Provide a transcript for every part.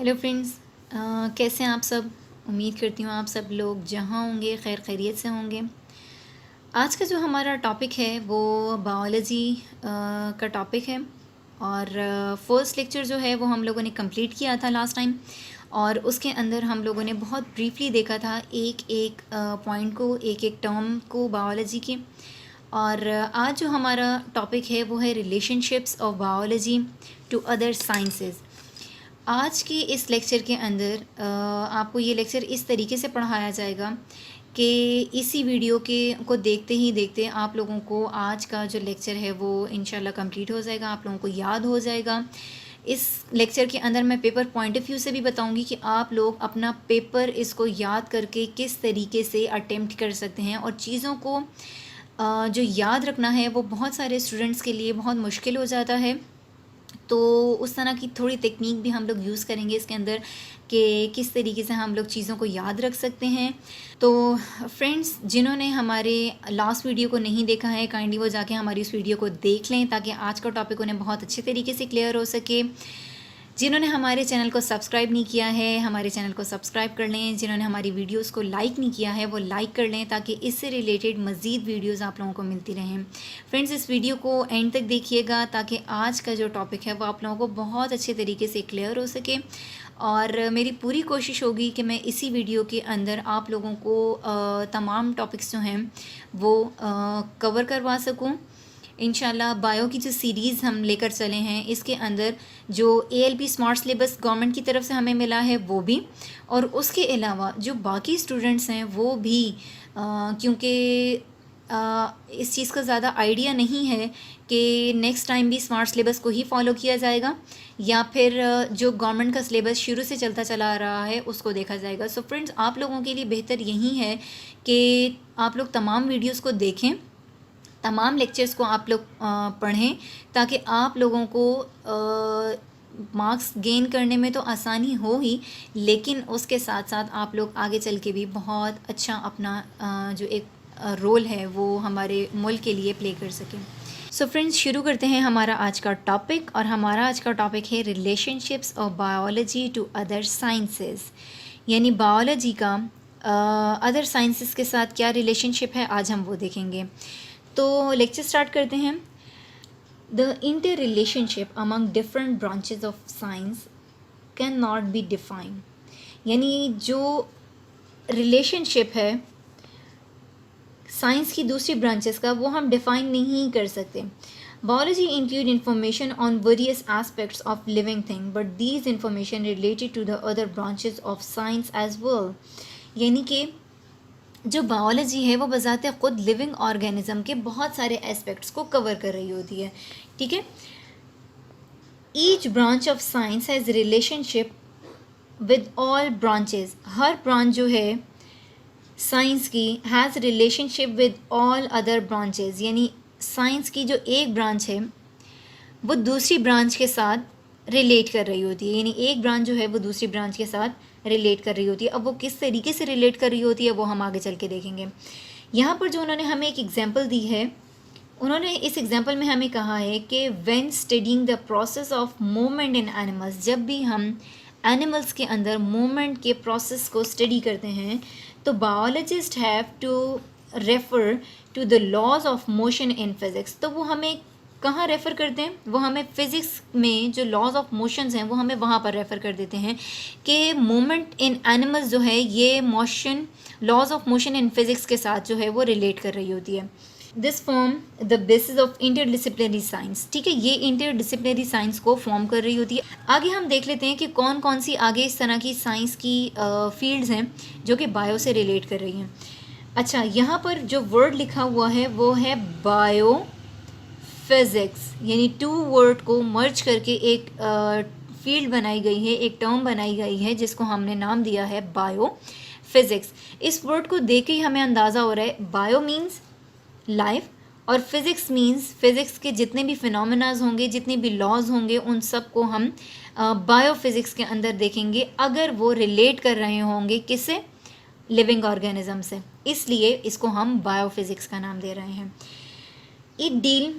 Hello friends, कैसे हैं आप सब। उम्मीद करती हूँ आप सब लोग जहाँ होंगे खैर खैरियत से होंगे। आज का जो हमारा टॉपिक है वो बायोलॉजी का टॉपिक है। और फर्स्ट लेक्चर जो है वो हम लोगों ने कंप्लीट किया था लास्ट टाइम, और उसके अंदर हम लोगों ने बहुत ब्रीफली देखा था एक एक पॉइंट को, एक एक टर्म को बायोलॉजी की। और आज जो हमारा टॉपिक है वो है relationships of biology to other sciences. आज के इस लेक्चर के अंदर आपको ये लेक्चर इस तरीके से पढ़ाया जाएगा कि इसी वीडियो के को देखते ही देखते आप लोगों को आज का जो लेक्चर है वो इंशाल्लाह कंप्लीट हो जाएगा, आप लोगों को याद हो जाएगा। इस लेक्चर के अंदर मैं पेपर पॉइंट ऑफ व्यू से भी बताऊंगी कि आप लोग अपना पेपर इसको याद करके किस तरीके से अटेम्प्ट कर सकते हैं। और चीज़ों को जो याद रखना है वो बहुत सारे स्टूडेंट्स के लिए बहुत मुश्किल हो जाता है, तो उस तरह की थोड़ी टेक्निक भी हम लोग यूज़ करेंगे इसके अंदर कि किस तरीके से हम लोग चीज़ों को याद रख सकते हैं। तो फ्रेंड्स, जिन्होंने हमारे लास्ट वीडियो को नहीं देखा है काइंडली वो जाके हमारी उस वीडियो को देख लें ताकि आज का टॉपिक उन्हें बहुत अच्छे तरीके से क्लियर हो सके। जिन्होंने हमारे चैनल को सब्सक्राइब नहीं किया है हमारे चैनल को सब्सक्राइब कर लें। जिन्होंने हमारी वीडियोस को लाइक नहीं किया है वो लाइक कर लें ताकि इससे रिलेटेड मज़ीद वीडियोस आप लोगों को मिलती रहें। फ्रेंड्स, इस वीडियो को एंड तक देखिएगा ताकि आज का जो टॉपिक है वो आप लोगों को बहुत अच्छे तरीके से क्लियर हो सके। और मेरी पूरी कोशिश होगी कि मैं इसी वीडियो के अंदर आप लोगों को तमाम टॉपिक्स जो हैं वो कवर करवा सकूँ। इंशाल्लाह बायो की जो सीरीज़ हम लेकर चले हैं इसके अंदर जो ALP स्मार्ट सिलेबस गवर्नमेंट की तरफ से हमें मिला है वो भी, और उसके अलावा जो बाकी स्टूडेंट्स हैं वो भी क्योंकि इस चीज़ का ज़्यादा आइडिया नहीं है कि नेक्स्ट टाइम भी स्मार्ट सिलेबस को ही फॉलो किया जाएगा या फिर जो गवर्नमेंट का सिलेबस शुरू से चलता चला आ रहा है उसको देखा जाएगा। सो फ्रेंड्स, आप लोगों के लिए बेहतर यही है कि आप लोग तमाम वीडियोज़ को देखें, तमाम लेक्चर्स को आप लोग पढ़ें ताकि आप लोगों को मार्क्स गेन करने में तो आसानी हो ही, लेकिन उसके साथ साथ आप लोग आगे चल के भी बहुत अच्छा अपना जो एक रोल है वो हमारे मुल्क के लिए प्ले कर सकें। सो फ्रेंड्स, शुरू करते हैं हमारा आज का टॉपिक, और हमारा आज का टॉपिक है relationships of biology to other sciences. यानी बायोलॉजी का अदर साइंसेस के साथ क्या रिलेशनशिप है आज हम वो देखेंगे। तो लेक्चर स्टार्ट करते हैं। The inter relationship among different branches of science can not be defined. यानी जो रिलेशनशिप है साइंस की दूसरी ब्रांचेस का वो हम डिफाइन नहीं कर सकते। Biology include information on various aspects of living thing but these information related to the other branches of science as well. यानी कि जो बायोलॉजी है वो बजाते ख़ुद लिविंग ऑर्गेनिज्म के बहुत सारे एस्पेक्ट्स को कवर कर रही होती है, ठीक है। Each branch of science has relationship with all branches. Her branch जो है साइंस की has relationship with all other branches. यानी साइंस की जो एक ब्रांच है वो दूसरी ब्रांच के साथ रिलेट कर रही होती है। यानी एक ब्रांच जो है वो दूसरी ब्रांच के साथ रिलेट कर रही होती है। अब वो किस तरीके से रिलेट कर रही होती है वो हम आगे चल के देखेंगे। यहाँ पर जो उन्होंने हमें एक एग्जांपल दी है, उन्होंने इस एग्जांपल में हमें कहा है कि when studying the process of movement in animals, जब भी हम एनिमल्स के अंदर मूवमेंट के प्रोसेस को स्टडी करते हैं तो biologist have to refer to the laws of motion in physics. तो वो हमें कहाँ रेफ़र करते हैं, वो हमें फ़िज़िक्स में जो लॉज ऑफ मोशंस हैं वो हमें वहाँ पर रेफ़र कर देते हैं कि मूवमेंट इन एनिमल्स जो है ये motion, laws of motion in physics के साथ जो है वो रिलेट कर रही होती है। This form the basis of interdisciplinary science, ठीक है, ये इंटरडिसिप्लिनरी साइंस को फॉर्म कर रही होती है। आगे हम देख लेते हैं कि कौन कौन सी आगे इस तरह की साइंस की फील्ड्स हैं जो कि बायो से रिलेट कर रही हैं। अच्छा, यहाँ पर जो वर्ड लिखा हुआ है वो है बायो फिज़िक्स, यानी टू वर्ड को मर्ज करके एक फील्ड बनाई गई है, एक टर्म बनाई गई है जिसको हमने नाम दिया है बायो फिज़िक्स। इस वर्ड को देख के ही हमें अंदाज़ा हो रहा है बायो मीन्स लाइफ और फिज़िक्स मीन्स फिज़िक्स के जितने भी फिनोमेनाज होंगे, जितने भी लॉज होंगे, उन सब को हम बायो फिज़िक्स के अंदर देखेंगे अगर वो रिलेट कर रहे होंगे किससे, लिविंग ऑर्गेनिज्म से। इसलिए इसको हम बायो फिज़िक्स का नाम दे रहे हैं। It deal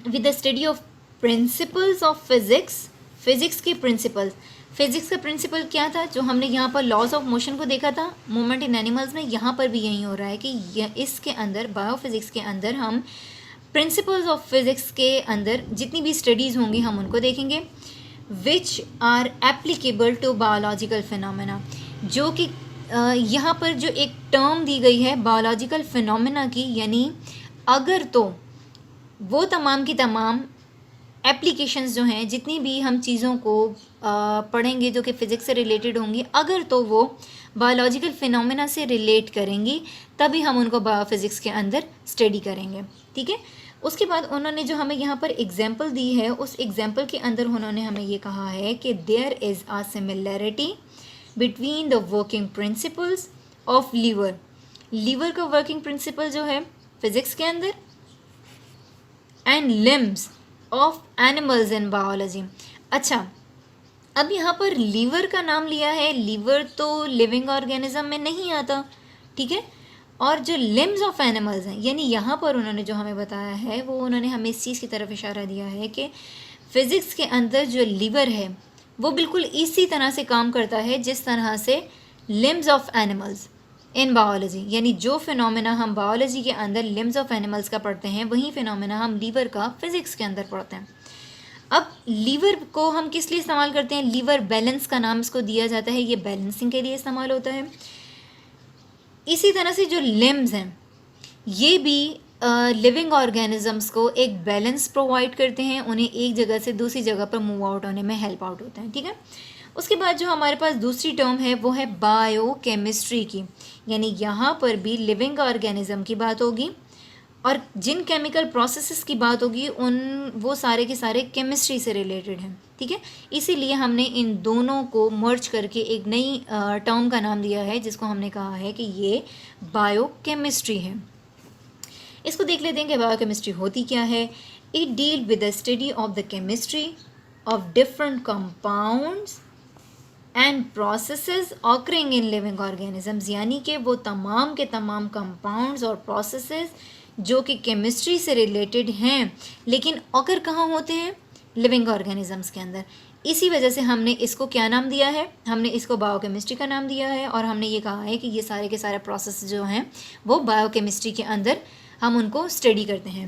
with the study of principles of physics, physics के प्रिंसिपल्स। फिजिक्स का प्रिंसिपल क्या था जो हमने यहाँ पर लॉज ऑफ मोशन को देखा था मूवमेंट इन एनिमल्स में, यहाँ पर भी यही हो रहा है कि इसके अंदर बायोफिजिक्स के अंदर हम प्रिंसिपल्स ऑफ फिजिक्स के अंदर जितनी भी स्टडीज़ होंगी हम उनको देखेंगे which are applicable to biological phenomena, जो कि यहाँ पर जो एक टर्म दी गई है बायोलॉजिकल फिनोमेना की, यानी अगर तो वो तमाम की तमाम एप्लीकेशंस जो हैं जितनी भी हम चीज़ों को पढ़ेंगे जो कि फ़िज़िक्स से रिलेटेड होंगी, अगर तो वो बायोलॉजिकल फिनोमेना से रिलेट करेंगी तभी हम उनको बायोफिज़िक्स के अंदर स्टडी करेंगे, ठीक है। उसके बाद उन्होंने जो हमें यहाँ पर एग्जांपल दी है, उस एग्जांपल के अंदर उन्होंने हमें ये कहा है कि there is a similarity between the working principles of lever. Lever का वर्किंग प्रिंसिपल जो है फिज़िक्स के अंदर and limbs of animals in biology. अच्छा, अब यहाँ पर लीवर का नाम लिया है, लीवर तो लिविंग ऑर्गेनिज्म में नहीं आता, ठीक है। और जो लिम्स ऑफ एनिमल्स हैं, यानी यहाँ पर उन्होंने जो हमें बताया है वो उन्होंने हमें इस चीज़ की तरफ इशारा दिया है कि फ़िज़िक्स के अंदर जो लीवर है वो बिल्कुल इसी तरह से काम करता है जिस तरह से limbs of animals in biology, यानी जो फिनोमेना हम बायोलॉजी के अंदर लिम्स ऑफ एनिमल्स का पढ़ते हैं वही फिनोमेना हम लीवर का फिज़िक्स के अंदर पढ़ते हैं। अब लीवर को हम किस लिए इस्तेमाल करते हैं? लीवर बैलेंस का नाम इसको दिया जाता है, ये बैलेंसिंग के लिए इस्तेमाल होता है। इसी तरह से जो लिम्स हैं ये भी लिविंग ऑर्गेनिजम्स को एक बैलेंस प्रोवाइड करते हैं, उन्हें एक जगह से दूसरी जगह पर मूव आउट होने में हेल्प आउट होते हैं, ठीक है। उसके बाद जो हमारे पास दूसरी टर्म है वो है बायोकेमिस्ट्री की, यानी यहाँ पर भी लिविंग ऑर्गेनिज्म की बात होगी और जिन केमिकल प्रोसेसेस की बात होगी उन वो सारे के सारे केमिस्ट्री से रिलेटेड हैं, ठीक है। इसीलिए हमने इन दोनों को मर्ज करके एक नई टर्म का नाम दिया है जिसको हमने कहा है कि ये बायोकेमिस्ट्री है। इसको देख लेते हैं कि बायोकेमिस्ट्री होती क्या है। It deal with the study of the chemistry of different compounds and processes occurring in living organisms, यानी कि वो तमाम के तमाम कंपाउंड्स और प्रोसेसेस जो कि केमिस्ट्री से रिलेटेड हैं लेकिन ऑकर कहाँ होते हैं? लिविंग ऑर्गेनिजम्स के अंदर। इसी वजह से हमने इसको क्या नाम दिया है? हमने इसको बायोकेमिस्ट्री का नाम दिया है और हमने ये कहा है कि ये सारे के सारे प्रोसेस जो हैं वो बायोकेमिस्ट्री के अंदर हम उनको स्टडी करते हैं।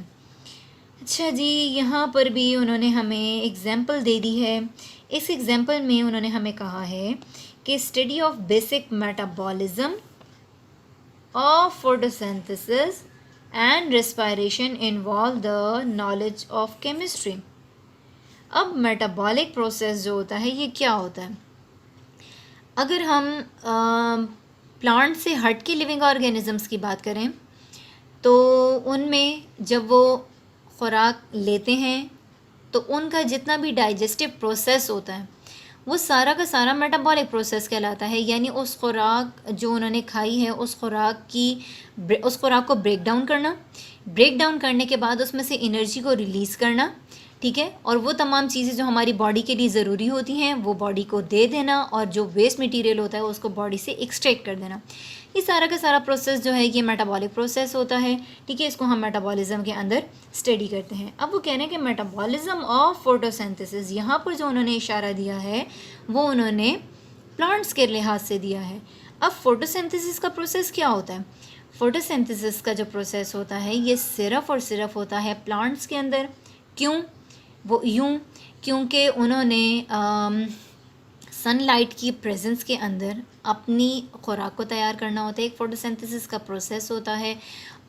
अच्छा जी, यहाँ पर भी उन्होंने हमें एग्जाम्पल दे दी है। इस एग्जाम्पल में उन्होंने हमें कहा है कि study of basic metabolism of photosynthesis and respiration involve the knowledge of chemistry. अब मेटाबॉलिक प्रोसेस जो होता है ये क्या होता है? अगर हम प्लांट से हट के लिविंग ऑर्गेनिजम्स की बात करें तो उनमें जब वो खुराक लेते हैं तो उनका जितना भी डाइजेस्टिव प्रोसेस होता है वो सारा का सारा मेटाबॉलिक प्रोसेस कहलाता है, यानी उस खुराक जो उन्होंने खाई है उस खुराक को ब्रेक डाउन करने के बाद उसमें से एनर्जी को रिलीज़ करना, ठीक है। और वो तमाम चीज़ें जो हमारी बॉडी के लिए ज़रूरी होती हैं वो बॉडी को दे देना और जो वेस्ट मटेरियल होता है उसको बॉडी से एक्सट्रैक्ट कर देना। ये सारा का सारा प्रोसेस जो है ये मेटाबॉलिक प्रोसेस होता है, ठीक है। इसको हम मेटाबॉलिज्म के अंदर स्टडी करते हैं। अब वो कह रहे हैं कि मेटाबॉलिज्म ऑफ फोटोसिंथेसिस, यहाँ पर जो उन्होंने इशारा दिया है वो उन्होंने प्लांट्स के लिहाज से दिया है। अब फोटोसिंथेसिस का प्रोसेस क्या होता है? फोटोसिंथेसिस का जो प्रोसेस होता है ये सिर्फ़ और सिर्फ होता है प्लांट्स के अंदर। क्यों? वो यूँ क्योंकि उन्होंने सनलाइट की प्रेजेंस के अंदर अपनी खुराक को तैयार करना होता है। एक फोटोसिंथेसिस का प्रोसेस होता है,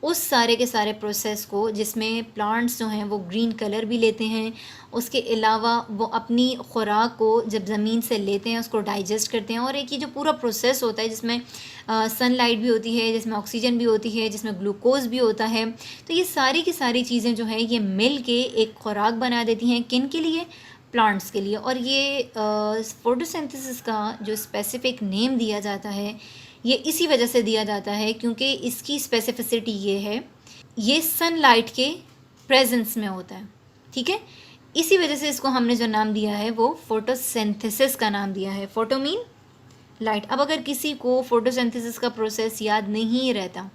उस सारे के सारे प्रोसेस को जिसमें प्लांट्स जो हैं वो ग्रीन कलर भी लेते हैं, उसके अलावा वो अपनी खुराक को जब ज़मीन से लेते हैं उसको डाइजेस्ट करते हैं। और एक ये जो पूरा प्रोसेस होता है जिसमें सनलाइट भी होती है, जिसमें ऑक्सीजन भी होती है, जिसमें ग्लूकोज भी होता है, तो ये सारी की सारी चीज़ें जो है ये मिल के एक खुराक बना देती हैं। किन के लिए? प्लांट्स के लिए। और ये फोटोसिंथेसिस का जो स्पेसिफिक नेम दिया जाता है ये इसी वजह से दिया जाता है क्योंकि इसकी स्पेसिफिसिटी ये है, ये सनलाइट के प्रेजेंस में होता है, ठीक है। इसी वजह से इसको हमने जो नाम दिया है वो फोटोसिंथेसिस का नाम दिया है। Photo mean light. अब अगर किसी को फोटोसिंथेसिस का प्रोसेस याद नहीं रहता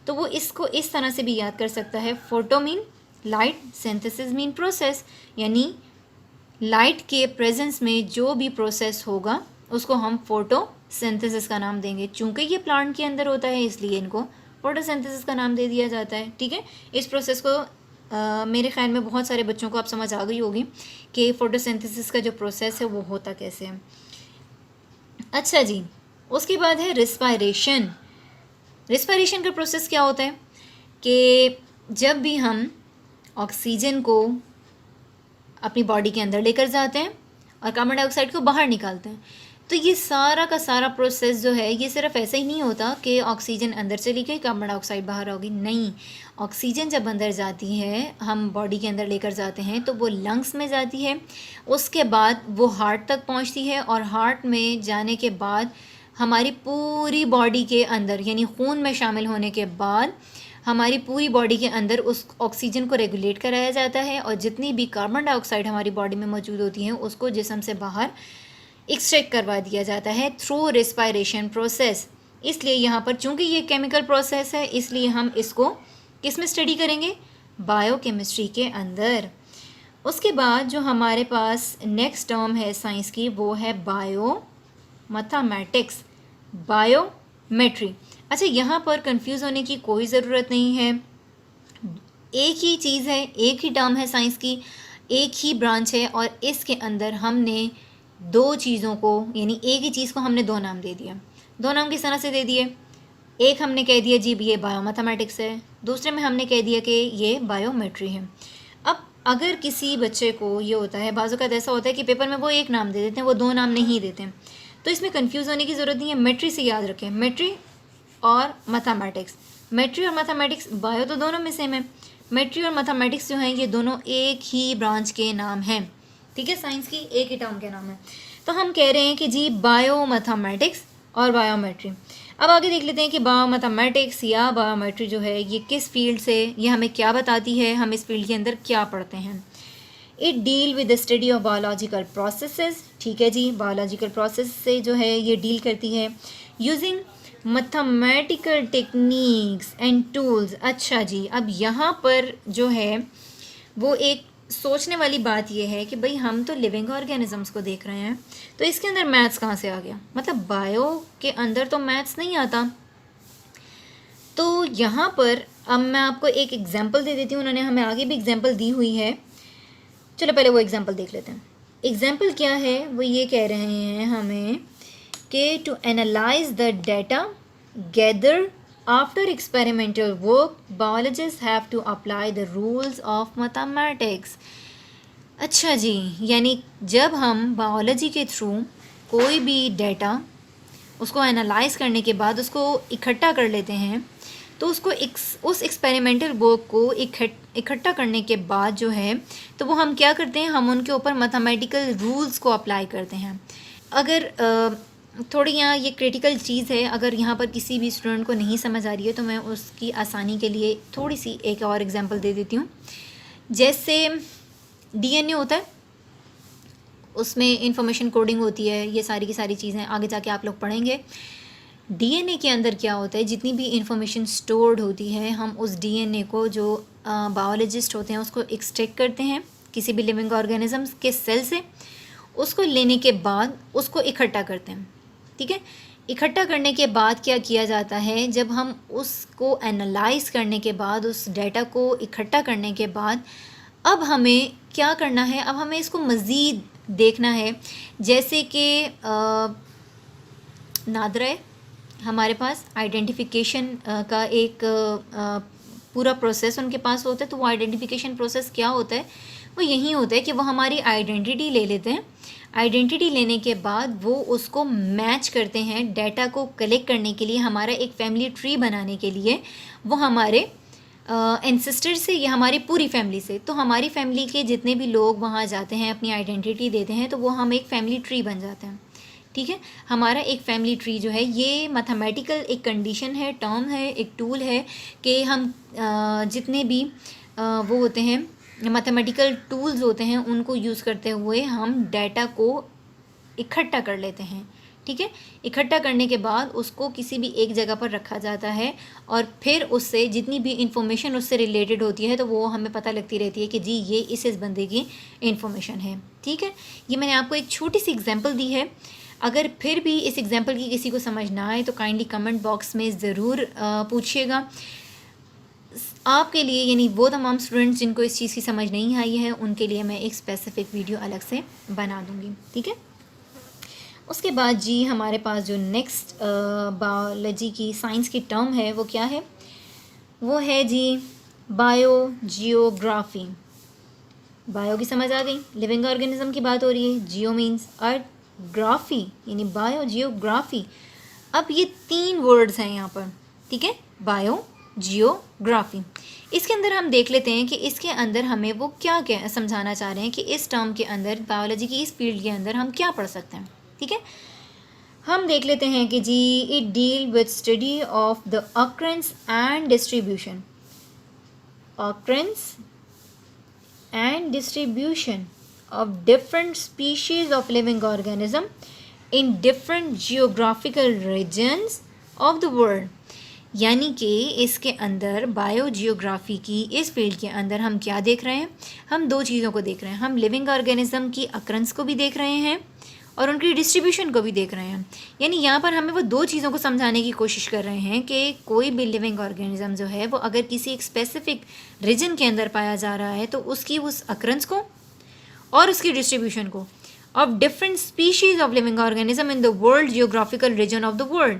तो वो इसको इस तरह से भी याद कर सकता है। Photo mean light, synthesis mean process, यानी लाइट के प्रेजेंस में जो भी प्रोसेस होगा उसको हम फोटोसिंथेसिस का नाम देंगे। चूँकि ये प्लांट के अंदर होता है इसलिए इनको फोटोसिंथेसिस का नाम दे दिया जाता है। ठीक है, इस प्रोसेस को मेरे ख्याल में बहुत सारे बच्चों को अब समझ आ गई होगी कि फोटोसिंथेसिस का जो प्रोसेस है वो होता कैसे है। अच्छा जी, उसके बाद है रिस्पायरेशन। रिस्पायरेशन का प्रोसेस क्या होता है कि जब भी हम ऑक्सीजन को अपनी बॉडी के अंदर लेकर जाते हैं और कार्बन डाइऑक्साइड को बाहर निकालते हैं, तो ये सारा का सारा प्रोसेस जो है ये सिर्फ ऐसे ही नहीं होता कि ऑक्सीजन अंदर चली गई कार्बन डाइऑक्साइड बाहर होगी। नहीं, ऑक्सीजन जब अंदर जाती है, हम बॉडी के अंदर लेकर जाते हैं, तो वो लंग्स में जाती है, उसके बाद वो हार्ट तक पहुंचती है और हार्ट में जाने के बाद हमारी पूरी बॉडी के अंदर यानी खून में शामिल होने के बाद हमारी पूरी बॉडी के अंदर उस ऑक्सीजन को रेगुलेट कराया जाता है और जितनी भी कार्बन डाइऑक्साइड हमारी बॉडी में मौजूद होती हैं उसको जिस्म से बाहर एक्सट्रैक्ट करवा दिया जाता है थ्रू रिस्पायरेशन प्रोसेस। इसलिए यहाँ पर चूँकि ये केमिकल प्रोसेस है इसलिए हम इसको किस में स्टडी करेंगे, बायोकेमिस्ट्री के अंदर। उसके बाद जो हमारे पास नेक्स्ट टर्म है साइंस की वो है बायोमैथमेटिक्स, बायोमेट्री। अच्छा, यहाँ पर कंफ्यूज होने की कोई ज़रूरत नहीं है, एक ही चीज़ है, एक ही टर्म है साइंस की, एक ही ब्रांच है और इसके अंदर हमने दो चीज़ों को यानी एक ही चीज़ को हमने दो नाम दे दिया। दो नाम किस तरह से दे दिए, एक हमने कह दिया जी ये बायोमैथमेटिक्स है, दूसरे में हमने कह दिया कि ये बायोमेट्री है। अब अगर किसी बच्चे को ये होता है, बाज़ औक़ात ऐसा होता है कि पेपर में वो एक नाम दे देते हैं, वो दो नाम नहीं देते हैं, तो इसमें कन्फ्यूज़ होने की ज़रूरत नहीं है। मेट्री से याद रखें, मेट्री और मैथमेटिक्स। मेट्री और मैथमेटिक्स बायो तो दोनों में सेम है, मेट्री और मैथमेटिक्स जो हैं ये दोनों एक ही ब्रांच के नाम हैं। ठीक है, साइंस की एक ही टर्म के नाम है। तो हम कह रहे हैं कि जी बायोमैथमेटिक्स और बायोमेट्री। अब आगे देख लेते हैं कि बायोमैथमेटिक्स या बायोमेट्री जो है ये किस फील्ड से, ये हमें क्या बताती है, हम इस फील्ड के अंदर क्या पढ़ते हैं। It deal with the study of biological processes. ठीक है जी, बायोलॉजिकल प्रोसेस से जो है ये डील करती है using mathematical techniques and tools. अच्छा जी, अब यहाँ पर जो है वो एक सोचने वाली बात यह है कि भाई हम तो लिविंग ऑर्गेनिजम्स को देख रहे हैं, तो इसके अंदर मैथ्स कहाँ से आ गया, मतलब बायो के अंदर तो मैथ्स नहीं आता। तो यहाँ पर अब मैं आपको एक एग्जांपल दे देती हूँ, उन्होंने हमें आगे भी एग्जांपल दी हुई है। चलो पहले वो एग्जांपल देख लेते हैं। एग्जांपल क्या है, वो ये कह रहे हैं हमें कि to analyse the data gather after experimental work biologists have to apply the rules of mathematics। अच्छा जी, यानी जब हम बायोलॉजी के थ्रू कोई भी डाटा उसको एनालाइज करने के बाद उसको इकट्ठा कर लेते हैं, तो उसको उस एक्सपेरिमेंटल वर्क को इकट्ठा करने के बाद जो है तो वो हम क्या करते हैं, हम उनके ऊपर मैथमेटिकल रूल्स को अप्लाई करते हैं। अगर थोड़ी यहाँ ये क्रिटिकल चीज़ है, अगर यहाँ पर किसी भी स्टूडेंट को नहीं समझ आ रही है तो मैं उसकी आसानी के लिए थोड़ी सी एक और एग्जांपल दे देती हूँ। जैसे डीएनए होता है, उसमें इंफॉर्मेशन कोडिंग होती है, ये सारी की सारी चीज़ें आगे जाके आप लोग पढ़ेंगे। डीएनए के अंदर क्या होता है, जितनी भी इंफॉर्मेशन स्टोर्ड होती है हम उस डीएनए को जो बायोलॉजिस्ट होते हैं उसको एक्सट्रैक्ट करते हैं किसी भी लिविंग ऑर्गेनिजम्स के सेल से, उसको लेने के बाद उसको इकट्ठा करते हैं। ठीक है, इकट्ठा करने के बाद क्या किया जाता है, जब हम उसको एनालाइज करने के बाद उस डाटा को इकट्ठा करने के बाद अब हमें क्या करना है, अब हमें इसको मज़ीद देखना है। जैसे कि नादरा है हमारे पास, आइडेंटिफिकेशन का एक पूरा प्रोसेस उनके पास होता है। तो वो आइडेंटिफिकेशन प्रोसेस क्या होता है, वो यही होता है कि वो हमारी आइडेंटिटी ले लेते हैं। आइडेंटिटी लेने के बाद वो उसको मैच करते हैं डाटा को कलेक्ट करने के लिए, हमारा एक फैमिली ट्री बनाने के लिए। वो हमारे एंसेस्टर से या हमारी पूरी फैमिली से, तो हमारी फैमिली के जितने भी लोग वहाँ जाते हैं अपनी आइडेंटिटी देते हैं तो वो हम एक फैमिली ट्री बन जाते हैं। ठीक है, हमारा एक फैमिली ट्री जो है ये मैथमेटिकल एक कंडीशन है, टर्म है, एक टूल है कि हम जितने भी वो होते हैं मैथमेटिकल टूल्स होते हैं उनको यूज़ करते हुए हम डाटा को इकट्ठा कर लेते हैं। ठीक है, इकट्ठा करने के बाद उसको किसी भी एक जगह पर रखा जाता है और फिर उससे जितनी भी इंफॉर्मेशन उससे रिलेटेड होती है तो वो हमें पता लगती रहती है कि जी ये इस बंदे की इंफॉर्मेशन है। ठीक है, ये मैंने आपको एक छोटी सी एग्जांपल दी है। अगर फिर भी इस एग्जांपल की किसी को समझ ना आए तो काइंडली कमेंट बॉक्स में ज़रूर पूछिएगा। आपके लिए यानी वो तमाम स्टूडेंट्स जिनको इस चीज़ की समझ नहीं आई है उनके लिए मैं एक स्पेसिफ़िक वीडियो अलग से बना दूँगी, ठीक है। उसके बाद जी हमारे पास जो नेक्स्ट बायोलॉजी की साइंस की टर्म है वो क्या है, वो है जी बायोजियोग्राफी। बायो की समझ आ गई, लिविंग ऑर्गेनिज्म की बात हो रही है, जियो मीन्स अर्थ, ग्राफी यानी बायोजियोग्राफी। अब ये 3 वर्ड्स हैं यहाँ पर, ठीक है, बायो जियोग्राफी। इसके अंदर हम देख लेते हैं कि इसके अंदर हमें वो क्या क्या समझाना चाह रहे हैं कि इस टर्म के अंदर बायोलॉजी की इस फील्ड के अंदर हम क्या पढ़ सकते हैं, ठीक है। हम देख लेते हैं कि जी it deal with study of the occurrence and distribution, occurrence and distribution of different species of living organism in different geographical regions of the world। यानी कि इसके अंदर बायोजियोग्राफी की इस फील्ड के अंदर हम क्या देख रहे हैं, हम 2 चीज़ों को देख रहे हैं। हम लिविंग ऑर्गेनिज्म की अक्रंस को भी देख रहे हैं और उनकी डिस्ट्रीब्यूशन को भी देख रहे हैं। यानी यहाँ पर हमें वो 2 चीज़ों को समझाने की कोशिश कर रहे हैं कि कोई भी लिविंग ऑर्गेनिज्म जो है वो अगर किसी एक स्पेसिफिक रीजन के अंदर पाया जा रहा है तो उसकी उस अक्रंस को और उसकी डिस्ट्रीब्यूशन को of different species of living organism in the world geographical region of the world.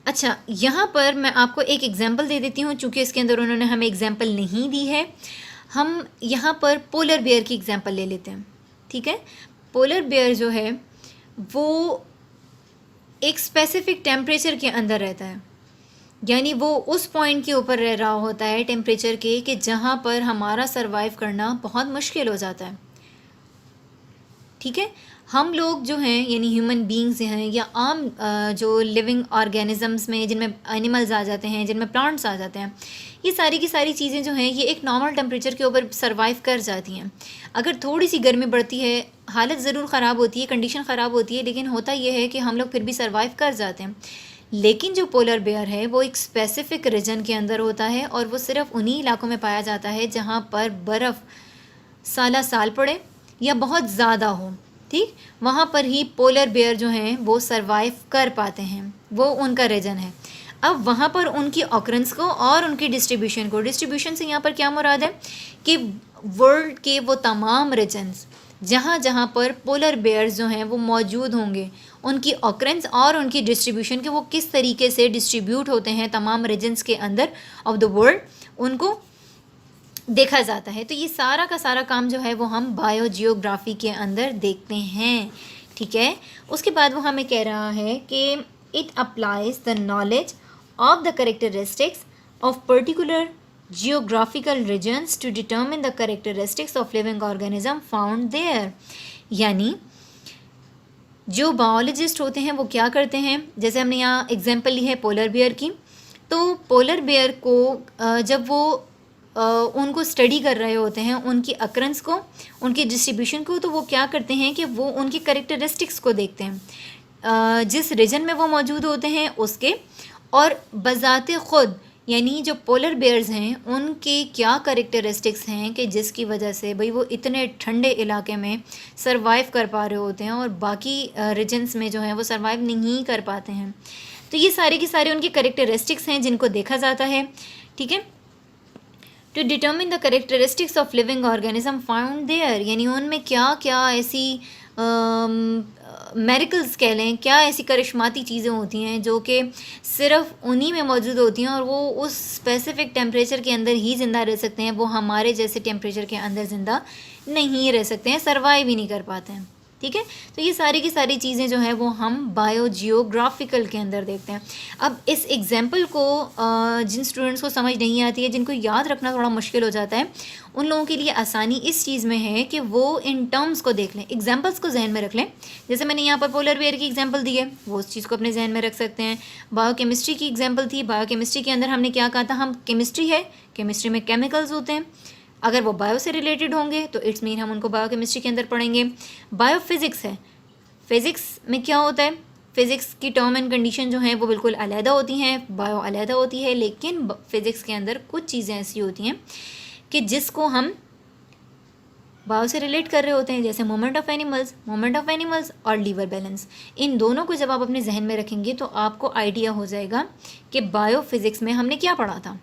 अच्छा, यहाँ पर मैं आपको एक एग्जाम्पल दे देती हूँ, चूँकि इसके अंदर उन्होंने हमें एग्जाम्पल नहीं दी है। हम यहाँ पर पोलर बेयर की एग्जाम्पल ले लेते हैं, ठीक है। पोलर बेयर जो है वो एक स्पेसिफिक टेम्परेचर के अंदर रहता है, यानी वो उस पॉइंट के ऊपर रह रहा होता है टेम्परेचर के कि जहाँ पर हमारा सरवाइव करना बहुत मुश्किल हो जाता है, ठीक है। हम लोग जो हैं यानी ह्यूमन बींग्स हैं या आम जो लिविंग ऑर्गेनिजम्स में जिनमें एनिमल्स आ जाते हैं, जिनमें प्लांट्स आ जाते हैं, ये सारी की सारी चीज़ें जो हैं ये एक नॉर्मल टेम्परेचर के ऊपर सरवाइव कर जाती हैं। अगर थोड़ी सी गर्मी बढ़ती है हालत ज़रूर ख़राब होती है, कंडीशन ख़राब होती है, लेकिन होता ये है कि हम लोग फिर भी सरवाइव कर जाते हैं। लेकिन जो पोलर बेयर है वो एक स्पेसिफिक रीजन के अंदर होता है और वो सिर्फ उन्हीं इलाकों में पाया जाता है जहाँ पर बर्फ़ साला साल पड़े या बहुत ज़्यादा हो, ठीक, वहाँ पर ही पोलर बेयर जो हैं वो सरवाइव कर पाते हैं, वो उनका रीजन है। अब वहाँ पर उनकी ऑकरेंस को और उनकी डिस्ट्रीब्यूशन को, डिस्ट्रीब्यूशन से यहाँ पर क्या मुराद है कि वर्ल्ड के वो तमाम रीजन्स जहाँ जहाँ पर पोलर बेयर्स जो हैं वो मौजूद होंगे, उनकी ऑकरेंस और उनकी डिस्ट्रीब्यूशन के वो किस तरीके से डिस्ट्रीब्यूट होते हैं तमाम रीजन्स के अंदर ऑफ द वर्ल्ड, उनको देखा जाता है। तो ये सारा का सारा काम जो है वो हम बायोजियोग्राफी के अंदर देखते हैं, ठीक है। उसके बाद वो हमें कह रहा है कि it applies the knowledge of the characteristics of particular geographical regions to determine the characteristics of living organism found there. यानी जो बायोलॉजिस्ट होते हैं वो क्या करते हैं, जैसे हमने यहाँ एग्जांपल ली है पोलर बेयर की, तो पोलर बेयर को जब वो उनको स्टडी कर रहे होते हैं, उनकी अक्रंस को, उनकी डिस्ट्रीब्यूशन को, तो वो क्या करते हैं कि वो उनकी करेक्टरिस्टिक्स को देखते हैं जिस रीजन में वो मौजूद होते हैं उसके, और बज़ाते ख़ुद यानी जो पोलर बेयर्स हैं उनके क्या करेक्टरिस्टिक्स हैं कि जिसकी वजह से भाई वो इतने ठंडे इलाके में सरवाइव कर पा रहे होते हैं और बाकी रीजन्स में जो है वो सरवाइव नहीं कर पाते हैं। तो ये सारे के सारे उनके करेक्टरिस्टिक्स हैं जिनको देखा जाता है, ठीक है। To determine the characteristics of living organism found there, यानी उनमें क्या क्या ऐसी मेरिकल्स कह लें, क्या ऐसी करिश्माती चीज़ें होती हैं जो कि सिर्फ उन्हीं में मौजूद होती हैं और वो उस स्पेसिफिक टेम्परेचर के अंदर ही ज़िंदा रह सकते हैं, वो हमारे जैसे टेम्परेचर के अंदर ज़िंदा नहीं रह सकते हैं, सर्वाइव ही नहीं कर पाते हैं, ठीक है। तो ये सारी की सारी चीज़ें जो है वो हम बायोजियोग्राफिकल के अंदर देखते हैं। अब इस एग्जाम्पल को जिन स्टूडेंट्स को समझ नहीं आती है, जिनको याद रखना थोड़ा मुश्किल हो जाता है, उन लोगों के लिए आसानी इस चीज़ में है कि वो इन टर्म्स को देख लें, एग्जाम्पल्स को जहन में रख लें। जैसे मैंने यहाँ पर पोलर बेयर की एग्जाम्पल दी है, वो उस चीज़ को अपने जहन में रख सकते हैं। बायोकेमिस्ट्री की एग्जाम्पल थी, बायोकेमिस्ट्री के अंदर हमने क्या कहा था, हम केमिस्ट्री है, केमिस्ट्री में केमिकल्स होते हैं, अगर वो बायो से रिलेटेड होंगे तो इट्स मीन हम उनको बायोकेमिस्ट्री के अंदर पढ़ेंगे। बायोफिज़िक्स है, फिज़िक्स में क्या होता है, फ़िज़िक्स की टर्म एंड कंडीशन जो हैं वो बिल्कुल अलहदा होती हैं, बायो अलहदा होती है, लेकिन फ़िज़िक्स के अंदर कुछ चीज़ें ऐसी होती हैं कि जिसको हम बायो से रिलेट कर रहे होते हैं, जैसे मूवमेंट ऑफ एनिमल्स और लीवर बैलेंस। इन दोनों को जब आप अपने जहन में रखेंगे तो आपको आइडिया हो जाएगा कि बायो फिजिक्स में हमने क्या पढ़ा था।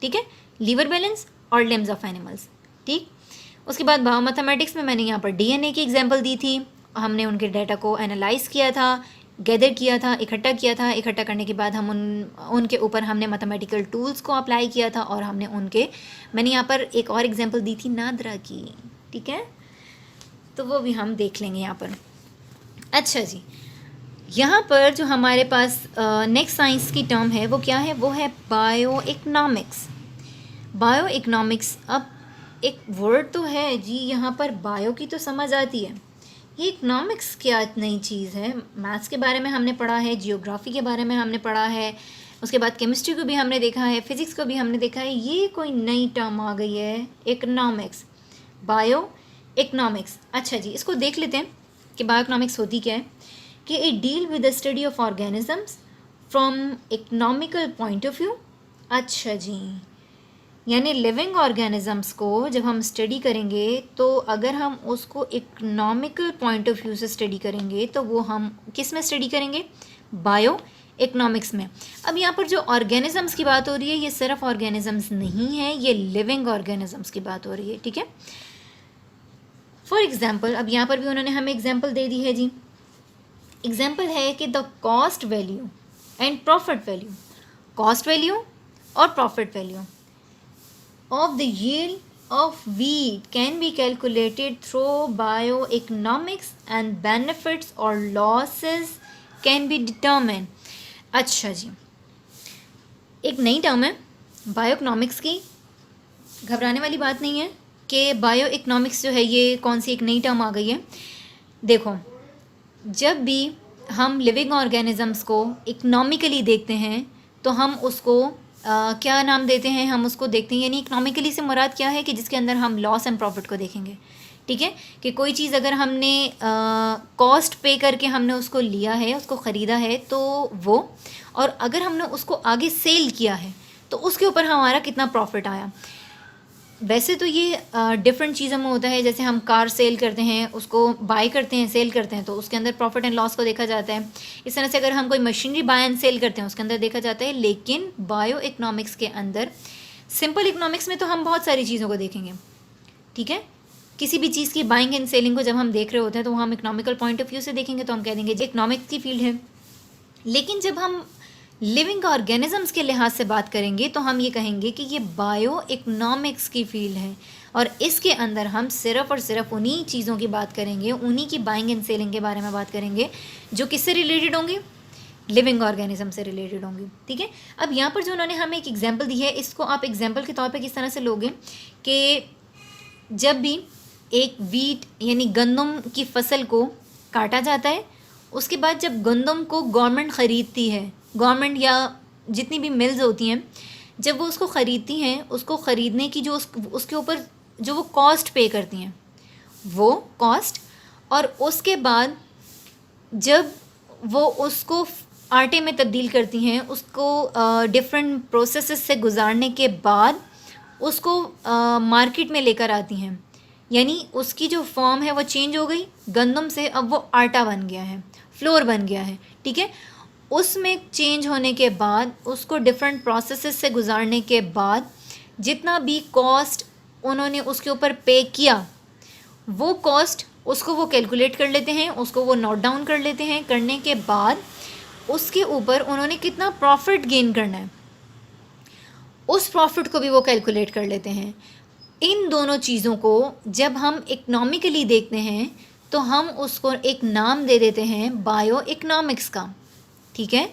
ठीक है, लीवर बैलेंस और लिम्स ऑफ एनिमल्स। ठीक, उसके बाद बायो मैथमेटिक्स में मैंने यहाँ पर डीएनए की एग्जांपल दी थी। हमने उनके डाटा को एनालाइज किया था, गैदर किया था, इकट्ठा किया था। इकट्ठा करने के बाद हम उनके ऊपर हमने मैथमेटिकल टूल्स को अप्लाई किया था और हमने मैंने यहाँ पर एक और एग्जांपल दी थी नादरा की। ठीक है, तो वो भी हम देख लेंगे यहाँ पर। अच्छा जी, यहाँ पर जो हमारे पास नेक्स्ट साइंस की टर्म है वो क्या है, वो है बायो इकनॉमिक्स। बायो इकनॉमिक्स, अब एक वर्ड तो है जी यहाँ पर, बायो की तो समझ आती है, ये इकनॉमिक्स क्या नई चीज़ है। मैथ्स के बारे में हमने पढ़ा है, जियोग्राफी के बारे में हमने पढ़ा है, उसके बाद केमिस्ट्री को भी हमने देखा है, फिज़िक्स को भी हमने देखा है। ये कोई नई टर्म आ गई है, इकनॉमिक्स, बायो इकनॉमिक्स। अच्छा जी, इसको देख लेते हैं कि बायो इकनॉमिक्स होती क्या है। कि it deal with the study of organisms from economical point of view. अच्छा जी, यानी लिविंग ऑर्गेनिजम्स को जब हम स्टडी करेंगे तो अगर हम उसको इकनॉमिकल पॉइंट ऑफ व्यू से स्टडी करेंगे तो वो हम किस में स्टडी करेंगे, बायो इकनॉमिक्स में। अब यहाँ पर जो ऑर्गेनिजम्स की बात हो रही है, ये सिर्फ ऑर्गेनिजम्स नहीं है, ये लिविंग ऑर्गेनिजम्स की बात हो रही है। ठीक है, फॉर एग्जाम्पल, अब यहाँ पर भी उन्होंने हमें एग्जाम्पल दे दी है जी। एग्जाम्पल है कि the cost value and profit value, cost value और profit value of the yield of wheat can be calculated through bioeconomics and benefits or losses can be determined। अच्छा जी, एक नई टर्म है बायोइकोनॉमिक्स की, घबराने वाली बात नहीं है कि बायोइकोनॉमिक्स जो है ये कौन सी एक नई टर्म आ गई है। देखो, जब भी हम लिविंग ऑर्गेनिजम्स को इकोनॉमिकली देखते हैं तो हम उसको क्या नाम देते हैं, हम उसको देखते हैं, यानी इकोनॉमिकली से मुराद क्या है कि जिसके अंदर हम लॉस एंड प्रॉफिट को देखेंगे। ठीक है, कि कोई चीज़ अगर हमने कॉस्ट पे करके हमने उसको लिया है, उसको ख़रीदा है तो वो, और अगर हमने उसको आगे सेल किया है तो उसके ऊपर हमारा कितना प्रॉफिट आया। वैसे तो ये डिफरेंट चीज़ों में होता है, जैसे हम कार सेल करते हैं, उसको बाय करते हैं, सेल करते हैं, तो उसके अंदर प्रॉफिट एंड लॉस को देखा जाता है। इस तरह से अगर हम कोई मशीनरी बाय एंड सेल करते हैं उसके अंदर देखा जाता है। लेकिन बायो इकनॉमिक्स के अंदर, सिंपल इकनॉमिक्स में तो हम बहुत सारी चीज़ों को देखेंगे। ठीक है, किसी भी चीज़ की बाइंग एंड सेलिंग को जब हम देख रहे होते हैं तो हम इकोनॉमिकल पॉइंट ऑफ व्यू से देखेंगे, तो हम कह देंगे जो इकनॉमिक्स की फील्ड है। लेकिन जब हम लिविंग ऑर्गेनिजम्स के लिहाज से बात करेंगे तो हम ये कहेंगे कि ये बायो इकनॉमिक्स की फील्ड है, और इसके अंदर हम सिर्फ और सिर्फ उन्हीं चीज़ों की बात करेंगे, उन्हीं की बाइंग एंड सेलिंग के बारे में बात करेंगे जो किससे रिलेटेड होंगी, लिविंग ऑर्गेनिज्म से रिलेटेड होंगी। ठीक है, अब यहाँ पर जो उन्होंने हमें एक एग्जाम्पल दी है, इसको आप एग्जाम्पल के तौर पर किस तरह से लोगे कि जब भी एक वीट यानी गंदम की फसल को काटा जाता है, उसके बाद जब गंदम को गवर्नमेंट ख़रीदती है, गवर्नमेंट या जितनी भी मिल्स होती हैं, जब वो उसको ख़रीदती हैं, उसको ख़रीदने की जो उसके ऊपर जो वो कॉस्ट पे करती हैं, वो कॉस्ट, और उसके बाद जब वो उसको आटे में तब्दील करती हैं, उसको डिफरेंट प्रोसेसेस से गुजारने के बाद उसको मार्केट में लेकर आती हैं, यानी उसकी जो फॉर्म है वो चेंज हो गई, गंदम से अब वो आटा बन गया है, फ्लोर बन गया है। ठीक है, उसमें चेंज होने के बाद, उसको डिफरेंट प्रोसेसेस से गुजारने के बाद जितना भी कॉस्ट उन्होंने उसके ऊपर पे किया, वो कॉस्ट उसको वो कैलकुलेट कर लेते हैं, उसको वो नोट डाउन कर लेते हैं। करने के बाद उसके ऊपर उन्होंने कितना प्रॉफिट गेन करना है, उस प्रॉफिट को भी वो कैलकुलेट कर लेते हैं। इन दोनों चीज़ों को जब हम इकनॉमिकली देखते हैं तो हम उसको एक नाम दे देते हैं बायो इकनॉमिक्स का। ठीक है,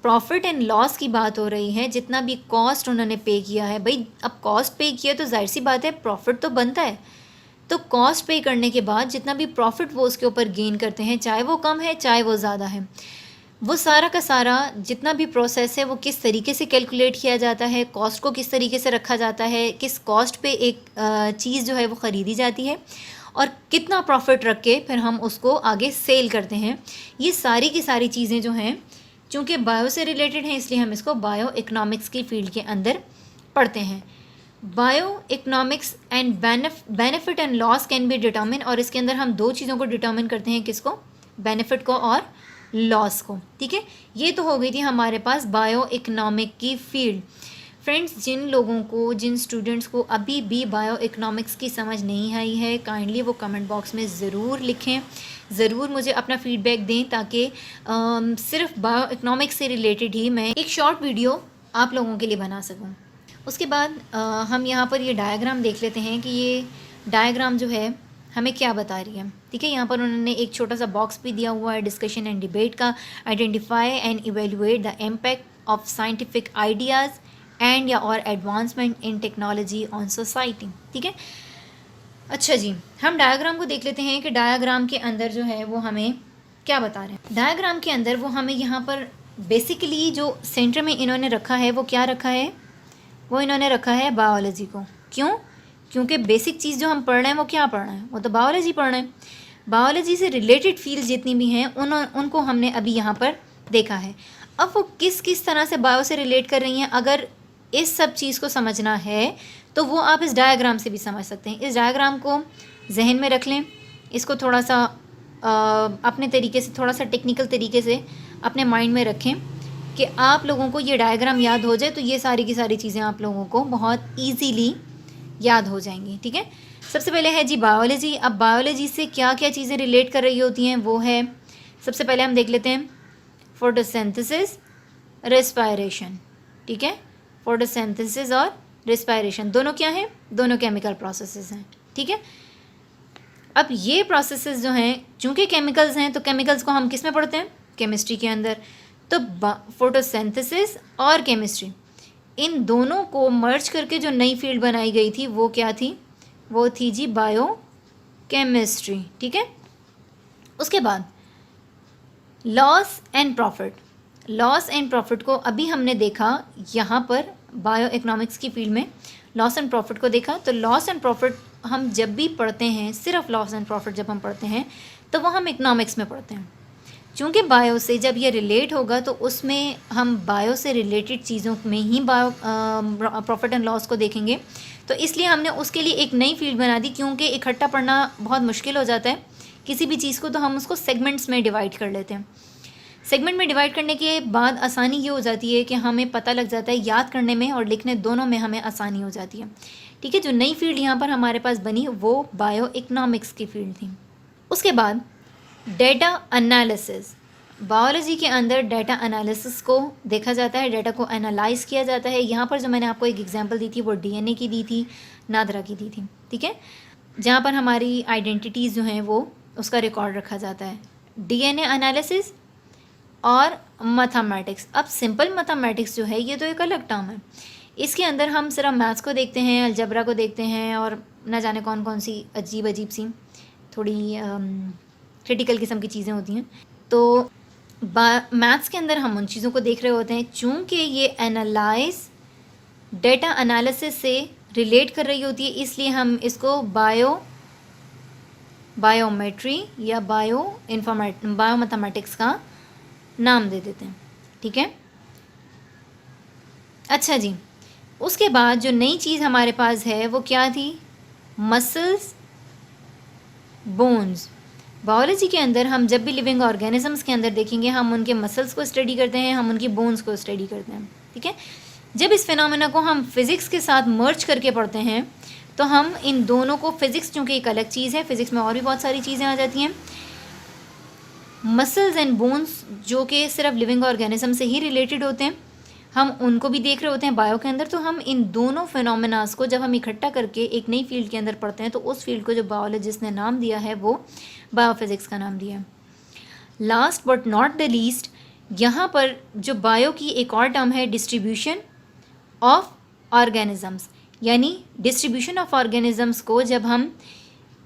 प्रॉफिट एंड लॉस की बात हो रही है, जितना भी कॉस्ट उन्होंने पे किया है, भाई अब कॉस्ट पे किया तो जाहिर सी बात है प्रॉफिट तो बनता है, तो कॉस्ट पे करने के बाद जितना भी प्रॉफिट वो उसके ऊपर गेन करते हैं, चाहे वो कम है चाहे वो ज़्यादा है, वो सारा का सारा जितना भी प्रोसेस है वो किस तरीके से कैलकुलेट किया जाता है, कॉस्ट को किस तरीके से रखा जाता है, किस कॉस्ट पे एक चीज़ जो है वो ख़रीदी जाती है, और कितना प्रॉफिट रख के फिर हम उसको आगे सेल करते हैं। ये सारी की सारी चीज़ें जो हैं, चूँकि बायो से रिलेटेड हैं, इसलिए हम इसको बायो इकनॉमिक्स की फील्ड के अंदर पढ़ते हैं। Bio economics and benefit and loss can be determine, और इसके अंदर हम दो चीज़ों को डिटर्मिन करते हैं, किसको, बेनिफिट को और लॉस को। ठीक है, ये तो हो गई थी हमारे पास बायो इकोनॉमिक की फील्ड। फ्रेंड्स, जिन लोगों को, जिन स्टूडेंट्स को अभी भी बायो इकोनॉमिक्स की समझ नहीं आई है, काइंडली वो कमेंट बॉक्स में ज़रूर लिखें, ज़रूर मुझे अपना फीडबैक दें, ताकि सिर्फ बायो इकोनॉमिक्स से रिलेटेड ही मैं एक शॉर्ट वीडियो आप लोगों के लिए बना सकूं। उसके बाद हम यहाँ पर ये डायग्राम देख लेते हैं कि ये डायग्राम जो है हमें क्या बता रही है। ठीक है, यहाँ पर उन्होंने एक छोटा सा बॉक्स भी दिया हुआ है डिस्कशन एंड डिबेट का। Identify and evaluate the impact of scientific ideas and या और advancement in technology on society. ठीक है, अच्छा जी, हम डायग्राम को देख लेते हैं कि डायग्राम के अंदर जो है वो हमें क्या बता रहे हैं। डायग्राम के अंदर वो हमें यहाँ पर बेसिकली जो सेंटर में इन्होंने रखा है वो क्या रखा है, वो इन्होंने रखा है बायोलॉजी को। क्यों? क्योंकि बेसिक चीज़ जो हम पढ़ रहे हैं वो क्या पढ़ रहे हैं, वो तो बायोलॉजी पढ़ रहे हैं। बायोलॉजी से रिलेटेड फील्ड जितनी भी हैं उनको हमने अभी यहाँ पर देखा है। अब वो किस किस तरह से बायो से रिलेट कर रही हैं, अगर इस सब चीज़ को समझना है तो वो आप इस डायग्राम से भी समझ सकते हैं। इस डायग्राम को जहन में रख लें, इसको थोड़ा सा अपने तरीके से, थोड़ा सा टेक्निकल तरीके से अपने माइंड में रखें कि आप लोगों को ये डायग्राम याद हो जाए तो ये सारी की सारी चीज़ें आप लोगों को बहुत ईजीली याद हो जाएंगी। ठीक है, सबसे पहले है जी बायोलॉजी। अब बायोलॉजी से क्या क्या चीज़ें रिलेट कर रही होती हैं वो है, सबसे पहले हम देख लेते हैं फोटोसिंथेसिस, रेस्पायरेशन। ठीक है, फोटोसिंथेसिस और रेस्पायरेशन दोनों क्या हैं, दोनों केमिकल प्रोसेसेस हैं। ठीक है, अब ये प्रोसेसेस जो हैं चूँकि केमिकल्स हैं तो केमिकल्स को हम किस में पढ़ते हैं, केमिस्ट्री के अंदर। तो फोटोसिंथेसिस और केमिस्ट्री, इन दोनों को मर्ज करके जो नई फील्ड बनाई गई थी वो क्या थी, वो थी जी बायो केमिस्ट्री। ठीक है, उसके बाद loss and profit. Loss and profit को अभी हमने देखा यहाँ पर बायो इकोनॉमिक्स की फील्ड में, लॉस एंड प्रॉफिट को देखा। तो लॉस एंड प्रॉफिट हम जब भी पढ़ते हैं, सिर्फ लॉस एंड प्रॉफिट जब हम पढ़ते हैं तो वो हम इकोनॉमिक्स में पढ़ते हैं। चूँकि बायो से जब ये रिलेट होगा तो उसमें हम बायो से रिलेटेड चीज़ों में ही बायो प्रॉफिट एंड लॉस को देखेंगे। तो इसलिए हमने उसके लिए एक नई फील्ड बना दी, क्योंकि इकट्ठा पढ़ना बहुत मुश्किल हो जाता है किसी भी चीज़ को, तो हम उसको सेगमेंट्स में डिवाइड कर लेते हैं। सेगमेंट में डिवाइड करने के बाद आसानी ये हो जाती है कि हमें पता लग जाता है, याद करने में और लिखने दोनों में हमें आसानी हो जाती है। ठीक है, जो नई फील्ड यहाँ पर हमारे पास बनी वो बायो इकोनॉमिक्स की फील्ड थी। उसके बाद डेटा एनालिसिस। बायोलॉजी के अंदर डेटा एनालिसिस को देखा जाता है, डेटा को एनालाइज किया जाता है। यहाँ पर जो मैंने आपको एक एग्जांपल दी थी वो डीएनए की दी थी, नादरा की दी थी। ठीक है, जहाँ पर हमारी आइडेंटिटीज़ जो हैं वो उसका रिकॉर्ड रखा जाता है। डीएनए एनालिसिस और मैथमेटिक्स। अब सिंपल मैथमेटिक्स जो है ये तो एक अलग टर्म है, इसके अंदर हम सिर्फ मैथ्स को देखते हैं, अलजबरा को देखते हैं और न जाने कौन कौन सी अजीब अजीब सी थोड़ी क्रिटिकल किस्म की चीज़ें होती हैं। तो मैथ्स के अंदर हम उन चीज़ों को देख रहे होते हैं। चूँकि ये एनालाइज डेटा एनालिसिस से रिलेट कर रही होती है, इसलिए हम इसको बायोमेट्री या बायोमैथमेटिक्स का नाम दे देते हैं। ठीक है, अच्छा जी, उसके बाद जो नई चीज़ हमारे पास है वो क्या थी, मसल्स, बोन्स। बायोलॉजी के अंदर हम जब भी लिविंग ऑर्गेनिजम्स के अंदर देखेंगे, हम उनके मसल्स को स्टडी करते हैं, हम उनकी बोन्स को स्टडी करते हैं। ठीक है, जब इस फिनोमेना को हम फिज़िक्स के साथ मर्ज करके पढ़ते हैं तो हम इन दोनों को, फिज़िक्स चूँकि एक अलग चीज़ है, फिज़िक्स में और भी बहुत सारी चीज़ें आ जाती हैं, मसल्स एंड बोन्स जो कि सिर्फ लिविंग ऑर्गेनिज्म से ही रिलेटेड होते हैं, हम उनको भी देख रहे होते हैं बायो के अंदर। तो हम इन दोनों फिनोमेनास को जब हम इकट्ठा करके एक नई फील्ड के अंदर पढ़ते हैं तो उस फील्ड को जो बायोलॉजिस्ट ने नाम दिया है वो बायोफिज़िक्स का नाम दिया है। Last but not the least, यहाँ पर जो बायो की एक और टर्म है डिस्ट्रीब्यूशन ऑफ ऑर्गेनिजम्स, यानी डिस्ट्रीब्यूशन ऑफ ऑर्गेनिजम्स को जब हम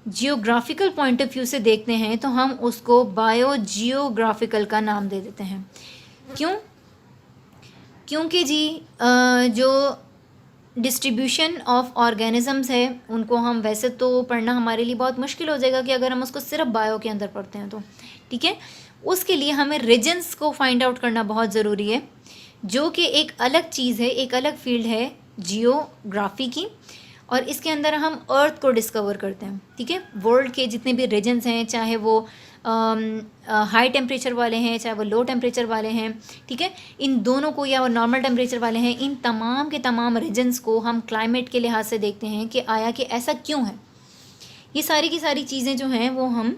जियोग्राफिकल पॉइंट ऑफ व्यू से देखते हैं तो हम उसको बायो जियोग्राफिकल का नाम दे देते हैं। क्यों? क्योंकि जी जो डिस्ट्रीब्यूशन ऑफ ऑर्गेनिजम्स है उनको हम वैसे तो पढ़ना हमारे लिए बहुत मुश्किल हो जाएगा कि अगर हम उसको सिर्फ बायो के अंदर पढ़ते हैं तो। ठीक है, उसके लिए हमें रीजन्स को फाइंड आउट करना बहुत ज़रूरी है, जो कि एक अलग चीज़ है, एक अलग फील्ड है जियोग्राफी की, और इसके अंदर हम अर्थ को डिस्कवर करते हैं, ठीक है। वर्ल्ड के जितने भी रीजन्स हैं, चाहे वो हाई टेम्परेचर वाले हैं, चाहे वो लो टेम्परेचर वाले हैं, ठीक है, इन दोनों को, या वो नॉर्मल टेम्परेचर वाले हैं, इन तमाम के तमाम रीजन्स को हम क्लाइमेट के लिहाज से देखते हैं कि आया कि ऐसा क्यों है। ये सारी की सारी चीज़ें जो हैं वो हम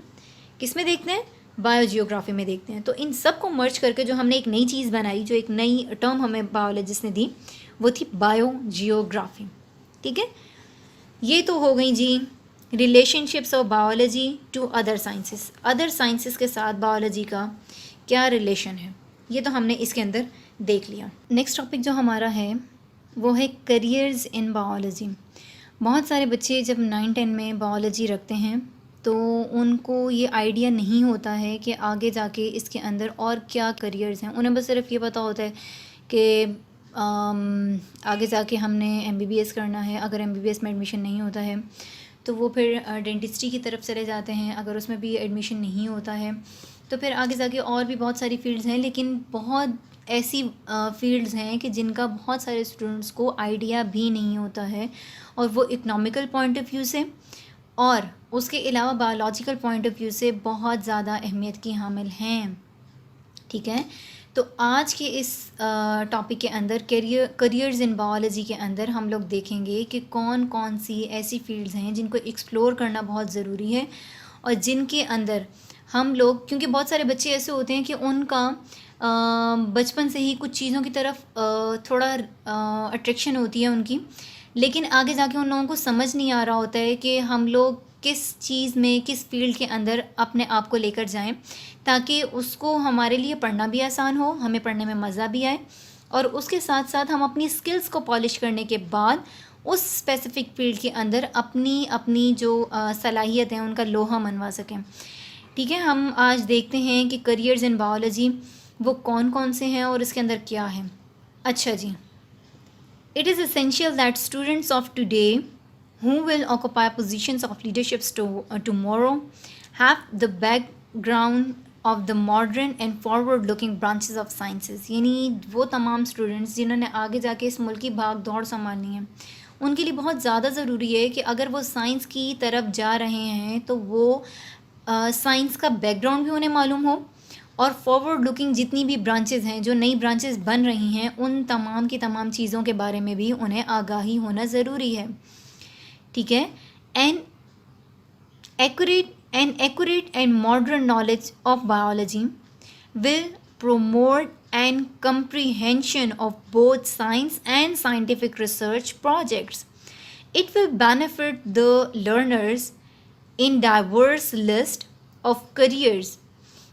किस में देखते हैं, बायोजियोग्राफी में देखते हैं। तो इन सब को मर्ज करके जो हमने एक नई चीज़ बनाई, जो एक नई टर्म हमें बायोलॉजिस्ट ने दी, वो थी बायोजियोग्राफी, ठीक है। ये तो हो गई जी relationships of biology to other sciences, other sciences के साथ बायोलॉजी का क्या रिलेशन है, ये तो हमने इसके अंदर देख लिया। नेक्स्ट टॉपिक जो हमारा है वो है करियर्स इन बायोलॉजी। बहुत सारे बच्चे जब 9-10 में बायोलॉजी रखते हैं तो उनको ये आइडिया नहीं होता है कि आगे जाके इसके अंदर और क्या करियर्स हैं। उन्हें बस सिर्फ ये पता होता है कि आगे जाके हमने MBBS करना है। अगर MBBS में एडमिशन नहीं होता है तो वो फिर डेंटिस्ट्री की तरफ चले जाते हैं। अगर उसमें भी एडमिशन नहीं होता है तो फिर आगे जाके और भी बहुत सारी फील्ड्स हैं, लेकिन बहुत ऐसी फील्ड्स हैं कि जिनका बहुत सारे स्टूडेंट्स को आइडिया भी नहीं होता है, और वो इकनॉमिकल पॉइंट ऑफ व्यू से और उसके अलावा बायोलॉजिकल पॉइंट ऑफ व्यू से बहुत ज़्यादा अहमियत की हामिल हैं, ठीक है। तो आज के इस टॉपिक के अंदर करियर्स इन बायोलॉजी के अंदर हम लोग देखेंगे कि कौन कौन सी ऐसी फील्ड्स हैं जिनको एक्सप्लोर करना बहुत ज़रूरी है, और जिनके अंदर हम लोग, क्योंकि बहुत सारे बच्चे ऐसे होते हैं कि उनका बचपन से ही कुछ चीज़ों की तरफ थोड़ा अट्रैक्शन होती है उनकी, लेकिन आगे जाके उन लोगों को समझ नहीं आ रहा होता है कि हम लोग किस चीज़ में, किस फील्ड के अंदर अपने आप को लेकर जाएं, ताकि उसको हमारे लिए पढ़ना भी आसान हो, हमें पढ़ने में मज़ा भी आए, और उसके साथ साथ हम अपनी स्किल्स को पॉलिश करने के बाद उस स्पेसिफ़िक फील्ड के अंदर अपनी अपनी जो सलाहियत हैं उनका लोहा मनवा सकें, ठीक है। हम आज देखते हैं कि करियर्स इन बायोलॉजी वो कौन कौन से हैं और इसके अंदर क्या है। अच्छा जी, it is essential that students of today who will occupy positions of leadership tomorrow have the background of the modern and forward looking branches of sciences। यानी वो तमाम स्टूडेंट्स जिन्होंने आगे जाके इस मुल्क की भाग दौड़ संभालनी है, उनके लिए बहुत ज़्यादा ज़रूरी है कि अगर वो साइंस की तरफ जा रहे हैं तो वो साइंस का बैकग्राउंड भी उन्हें मालूम हो, और फॉरवर्ड लुकिंग जितनी भी ब्रांचेस हैं, जो नई ब्रांचेस बन रही हैं, उन तमाम की तमाम चीज़ों के बारे में भी उन्हें आगाही होना ज़रूरी है, ठीक है। An accurate and modern knowledge of biology will promote and comprehension of both science and scientific research projects. It will benefit the learners in diverse list of careers.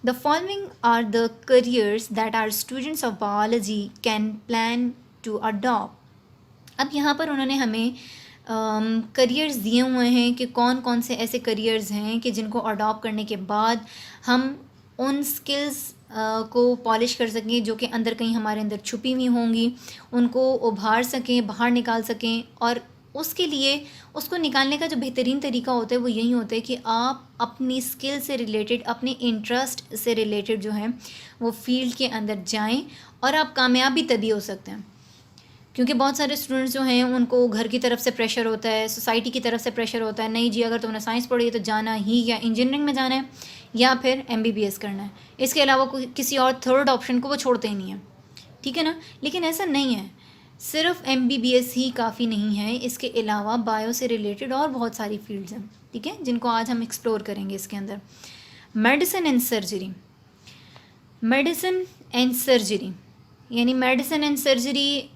The following are the careers that our students of biology can plan to adopt. अब यहाँ पर उन्होंने हमें careers दिए हुए हैं कि कौन कौन से ऐसे करियर्स हैं कि जिनको अडॉप्ट करने के बाद हम उन स्किल्स को पॉलिश कर सकें जो कि अंदर कहीं हमारे अंदर छुपी हुई होंगी, उनको उभार सकें, बाहर निकाल सकें। और उसके लिए उसको निकालने का जो बेहतरीन तरीका होता है वो यही होता है कि आप अपनी स्किल से रिलेटेड, अपने इंटरेस्ट से रिलेटेड जो है वो फील्ड के अंदर जाएं, और आप कामयाब भी तभी हो सकते हैं। क्योंकि बहुत सारे स्टूडेंट्स जो हैं उनको घर की तरफ से प्रेशर होता है, सोसाइटी की तरफ से प्रेशर होता है, नहीं जी अगर तुमने साइंस पढ़ी है तो जाना ही या इंजीनियरिंग में जाना है या फिर MBBS करना है, इसके अलावा किसी और थर्ड ऑप्शन को वो छोड़ते ही नहीं है, ठीक है ना। लेकिन ऐसा नहीं है, सिर्फ MBBS ही काफ़ी नहीं है, इसके अलावा बायो से रिलेटेड और बहुत सारी फील्ड्स हैं, ठीक है, जिनको आज हम एक्सप्लोर करेंगे इसके अंदर। Medicine and surgery, medicine and surgery यानी मेडिसिन एंड सर्जरी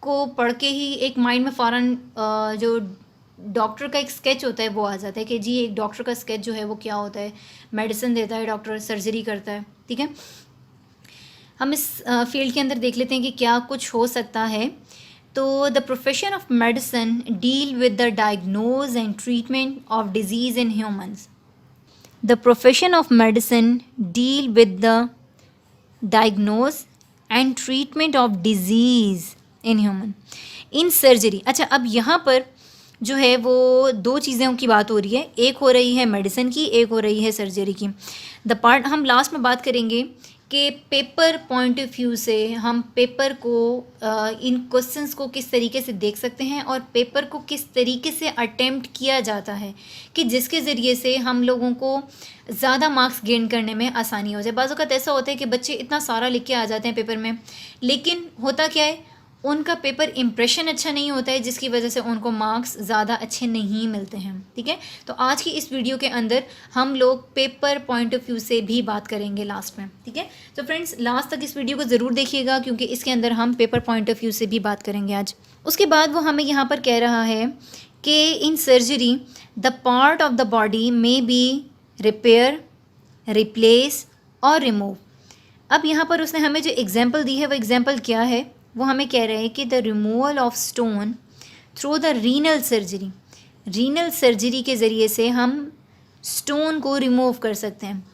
को पढ़ के ही एक माइंड में फ़ौरन जो डॉक्टर का एक स्केच होता है वो आ जाता है कि जी एक डॉक्टर का स्केच जो है वो क्या होता है, मेडिसिन देता है डॉक्टर, सर्जरी करता है, ठीक है। हम इस फील्ड के अंदर देख लेते हैं कि क्या कुछ हो सकता है। तो the profession of medicine deal with the diagnose and treatment of disease in humans. The profession of medicine deal with the diagnose and treatment of disease in human. In surgery, अच्छा अब यहाँ पर जो है वो दो चीज़ों की बात हो रही है, एक हो रही है मेडिसिन की, एक हो रही है सर्जरी की। द पार्ट हम लास्ट में बात करेंगे कि पेपर पॉइंट ऑफ व्यू से हम पेपर को इन क्वेश्चंस को किस तरीके से देख सकते हैं और पेपर को किस तरीके से अटेम्प्ट किया जाता है कि जिसके ज़रिए से हम लोगों को ज़्यादा मार्क्स गेन करने में आसानी हो जाए। बाज़ औक़ात ऐसा होता है कि बच्चे इतना सारा लिख के आ जाते हैं पेपर में, लेकिन होता क्या है, उनका पेपर इम्प्रेशन अच्छा नहीं होता है, जिसकी वजह से उनको मार्क्स ज़्यादा अच्छे नहीं मिलते हैं। ठीक है, तो आज की इस वीडियो के अंदर हम लोग पेपर पॉइंट ऑफ व्यू से भी बात करेंगे लास्ट में। ठीक है, तो फ्रेंड्स लास्ट तक इस वीडियो को ज़रूर देखिएगा, क्योंकि इसके अंदर हम पेपर पॉइंट ऑफ व्यू से भी बात करेंगे आज। उसके बाद वो हमें यहाँ पर कह रहा है कि in surgery the part of the body may be repair, replace और रिमूव। अब यहाँ पर उसने हमें जो एग्जाम्पल दी है वो एग्जाम्पल क्या है, वो हमें कह रहे हैं कि the removal of stone through the renal surgery. Renal surgery के ज़रिए से हम स्टोन को रिमूव कर सकते हैं।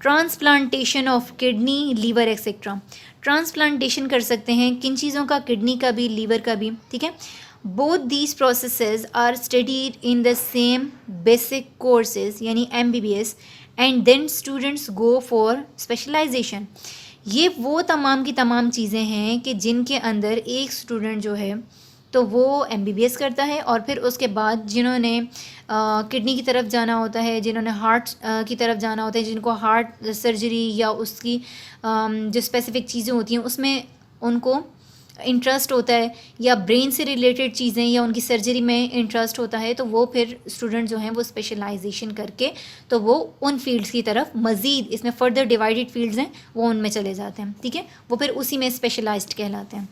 Transplantation of kidney, liver etcetera. Transplantation कर सकते हैं किन चीज़ों का, किडनी का भी, लीवर का भी। ठीक है, both these processes are studied in the same basic courses यानी MBBS and then students go for specialisation. ये वो तमाम की तमाम चीज़ें हैं कि जिनके अंदर एक स्टूडेंट जो है तो वो MBBS करता है और फिर उसके बाद जिन्होंने किडनी की तरफ जाना होता है, जिन्होंने हार्ट की तरफ जाना होता है, जिनको हार्ट सर्जरी या उसकी जो स्पेसिफ़िक चीज़ें होती हैं उसमें उनको इंटरेस्ट होता है, या ब्रेन से रिलेटेड चीज़ें या उनकी सर्जरी में इंटरेस्ट होता है, तो वो फिर स्टूडेंट जो हैं वो स्पेशलाइजेशन करके तो वो उन फील्ड्स की तरफ, मज़ीद इसमें फर्दर डिवाइडेड फील्ड्स हैं वो उनमें चले जाते हैं। ठीक है, वो फिर उसी में स्पेशलाइज्ड कहलाते हैं।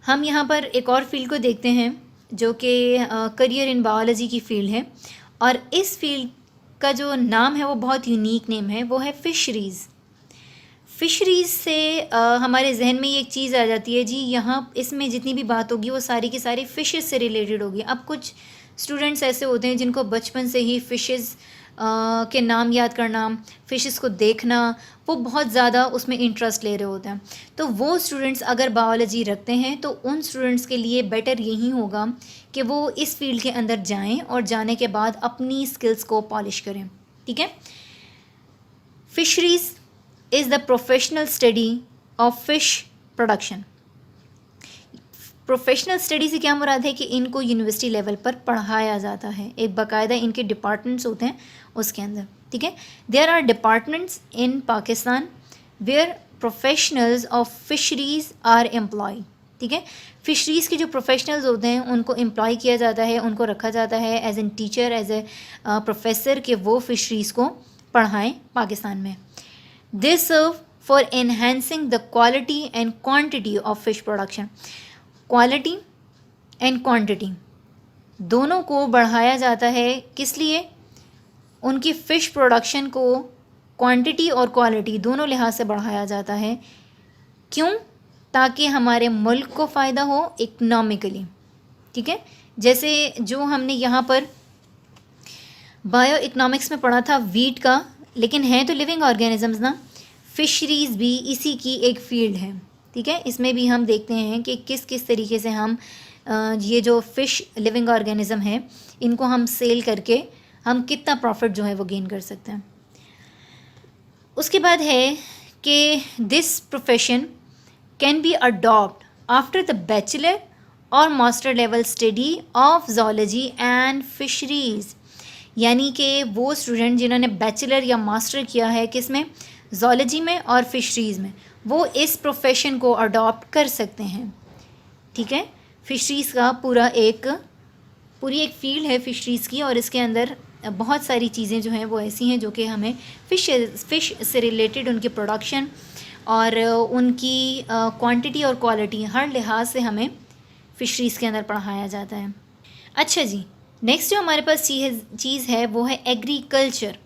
हम यहाँ पर एक और फील्ड को देखते हैं जो कि करियर इन बायोलॉजी की फ़ील्ड है, और इस फील्ड का जो नाम है वो बहुत यूनिक नेम है, वो है फ़िशरीज़। फ़िशरीज़ से हमारे जहन में ये एक चीज़ आ जाती है जी, यहाँ इसमें जितनी भी बात होगी वो सारी की सारी फ़िशेज़ से रिलेटेड होगी। अब कुछ स्टूडेंट्स ऐसे होते हैं जिनको बचपन से ही फ़िशेज़ के नाम याद करना, फ़िशेज़ को देखना, वो बहुत ज़्यादा उसमें इंटरेस्ट ले रहे होते हैं। तो वो स्टूडेंट्स अगर बायोलॉजी रखते हैं तो उन स्टूडेंट्स के लिए बेटर यही होगा कि वो इस फील्ड के अंदर जाएं और जाने के बाद अपनी स्किल्स को पॉलिश करें। ठीक है, फ़िशरीज़ is the professional study of fish production। Professional study से क्या मुराद है कि इनको यूनिवर्सिटी लेवल पर पढ़ाया जाता है, एक बाकायदा इनके डिपार्टमेंट्स होते हैं उसके अंदर। ठीक है, there are departments in Pakistan where professionals of fisheries are employ. ठीक है, फ़िशरीज़ के जो प्रोफेशनल्स होते हैं उनको एम्प्लॉय किया जाता है, उनको रखा जाता है as an teacher, as a professor, कि वो फ़िशरीज़ को पढ़ाएँ पाकिस्तान में। They serve for enhancing the quality and quantity of fish production। Quality and quantity दोनों को बढ़ाया जाता है, किस लिए? उनकी फ़िश प्रोडक्शन को क्वांटिटी और क्वालिटी दोनों लिहाज से बढ़ाया जाता है। क्यों? ताकि हमारे मुल्क को फ़ायदा हो इकनॉमिकली। ठीक है, जैसे जो हमने यहाँ पर बायो इकनॉमिक्स में पढ़ा था वीट का, लेकिन हैं तो लिविंग ऑर्गेनिजम्स ना, फ़िशरीज़ भी इसी की एक फ़ील्ड है। ठीक है, इसमें भी हम देखते हैं कि किस किस तरीके से हम ये जो फ़िश लिविंग ऑर्गेनिज़म है इनको हम सेल करके हम कितना प्रॉफिट जो है वो गेन कर सकते हैं। उसके बाद है कि this profession can be adopt after the bachelor और master level study of zoology and fisheries. यानी कि वो स्टूडेंट जिन्होंने बैचलर या मास्टर किया है किस में, ज़ूलॉजी में और फ़िशरीज़ में, वो इस प्रोफेशन को अडॉप्ट कर सकते हैं। ठीक है, फ़िशरीज़ का पूरी एक फ़ील्ड है फ़िशरीज़ की, और इसके अंदर बहुत सारी चीज़ें जो हैं वो ऐसी हैं जो कि हमें फ़िश से रिलेटेड उनकी प्रोडक्शन और उनकी क्वांटिटी और क्वालिटी हर लिहाज से हमें फ़िशरीज़ के अंदर पढ़ाया जाता है। अच्छा जी, नेक्स्ट जो हमारे पास चीज़ है वो है एग्रीकल्चर।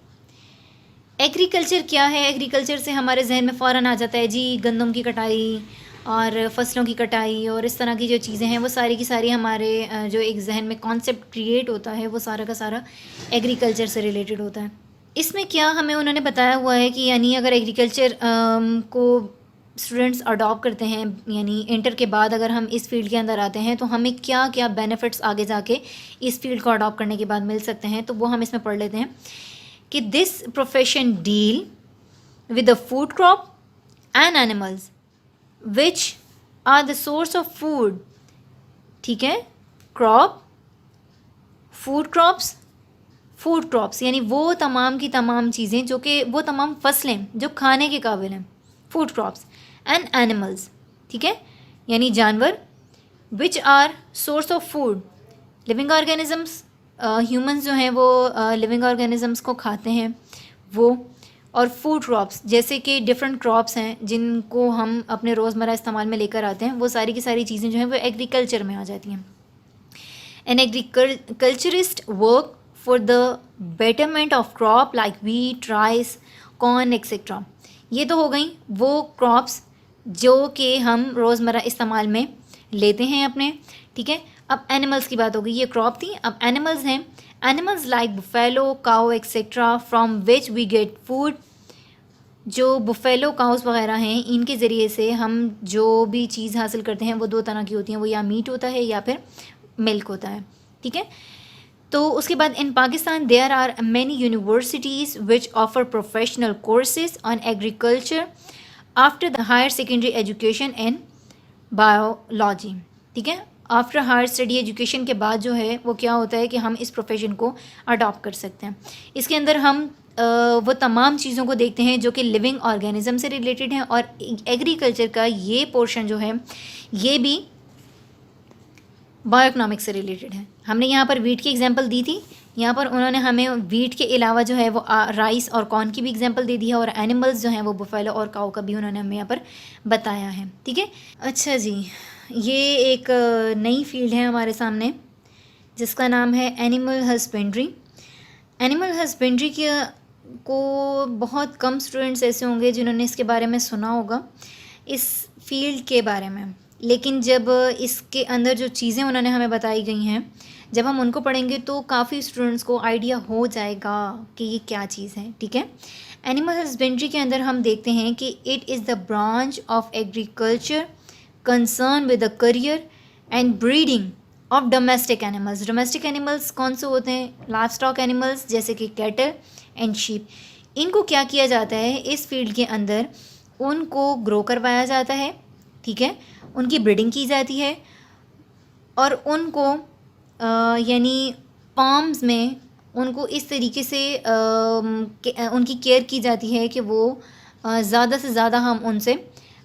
एग्रीकल्चर क्या है? एग्रीकल्चर से हमारे जहन में फ़ौरन आ जाता है जी गंदम की कटाई और फसलों की कटाई और इस तरह की जो चीज़ें हैं वो सारी की सारी हमारे जो एक जहन में कॉन्सेप्ट क्रिएट होता है वो सारा का सारा एग्रीकल्चर से रिलेटेड होता है। इसमें क्या हमें उन्होंने बताया हुआ है कि यानी अगर एग्रीकल्चर को स्टूडेंट्स अडॉप्ट करते हैं, यानी इंटर के बाद अगर हम इस फील्ड के अंदर आते हैं तो हमें क्या क्या बेनिफिट्स आगे जाके इस फील्ड को अडॉप्ट करने के बाद मिल सकते हैं, तो वो हम इसमें पढ़ लेते हैं कि this profession deal with the food crop and animals which are the source of food. ठीक है, crop, food crops, food crops यानी वो तमाम की तमाम चीज़ें जो कि वो तमाम फसलें जो खाने के काबिल हैं, फूड क्रॉप्स, एंड एनिमल्स, ठीक है, यानी जानवर, which are source of food, living organisms, humans जो हैं वो लिविंग ऑर्गेनिजम्स को खाते हैं वो, और फूड क्रॉप्स जैसे कि डिफरेंट क्रॉप्स हैं जिनको हम अपने रोज़मर्रा इस्तेमाल में लेकर आते हैं, वो सारी की सारी चीज़ें जो हैं वो एग्रीकल्चर में आ जाती हैं. An agriculturist work for the betterment of crop like wheat, rice, corn etcetera. ये तो हो गई वो क्रॉप्स जो कि हम रोज़मर्रा इस्तेमाल में लेते हैं अपने, ठीक है. अब एनिमल्स की बात हो गई, ये क्रॉप थी, अब एनिमल्स हैं. Animals like buffalo, cow etcetera from which we get food. जो बुफेलो काउस वगैरह हैं इनके ज़रिए से हम जो भी चीज़ हासिल करते हैं वो दो तरह की होती हैं, वो या मीट होता है या फिर मिल्क होता है, ठीक है. तो उसके बाद in Pakistan there are many universities which offer professional courses on agriculture after the higher secondary education in biology, ठीक है. आफ्टर हायर स्टडी एजुकेशन के बाद जो है वो क्या होता है कि हम इस प्रोफेशन को अडॉप्ट कर सकते हैं. इसके अंदर हम वो तमाम चीज़ों को देखते हैं जो कि लिविंग ऑर्गेनिज्म से रिलेटेड हैं, और एग्रीकल्चर का ये पोर्शन जो है ये भी बायोइकोनॉमिक्स से रिलेटेड है. हमने यहाँ पर वीट की एग्जांपल दी थी, यहाँ पर उन्होंने हमें वीट के अलावा जो है वो राइस और कॉर्न की भी एग्जांपल दे दी है, और एनिमल्स जो हैं वो बुफेलो और काऊ का भी उन्होंने हमें यहाँ पर बताया है, ठीक है. अच्छा जी, ये एक नई फील्ड है हमारे सामने जिसका नाम है एनिमल हस्बेंड्री. एनिमल हस्बेंड्री को बहुत कम स्टूडेंट्स ऐसे होंगे जिन्होंने इसके बारे में सुना होगा, इस फील्ड के बारे में. लेकिन जब इसके अंदर जो चीज़ें उन्होंने हमें बताई गई हैं, जब हम उनको पढ़ेंगे तो काफ़ी स्टूडेंट्स को आइडिया हो जाएगा कि ये क्या चीज़ है, ठीक है. एनिमल हस्बेंड्री के अंदर हम देखते हैं कि it is the branch of agriculture concern with the career and breeding of domestic animals. Domestic animals कौन से होते हैं? लाइव स्टॉक एनिमल्स जैसे कि कैटल एंड शीप. इनको क्या किया जाता है इस फील्ड के अंदर, उनको ग्रो करवाया जाता है, ठीक है, उनकी ब्रीडिंग की जाती है, और उनको यानी फार्म्स में उनको इस तरीके से उनकी केयर की जाती है कि वो ज़्यादा से ज़्यादा हम उनसे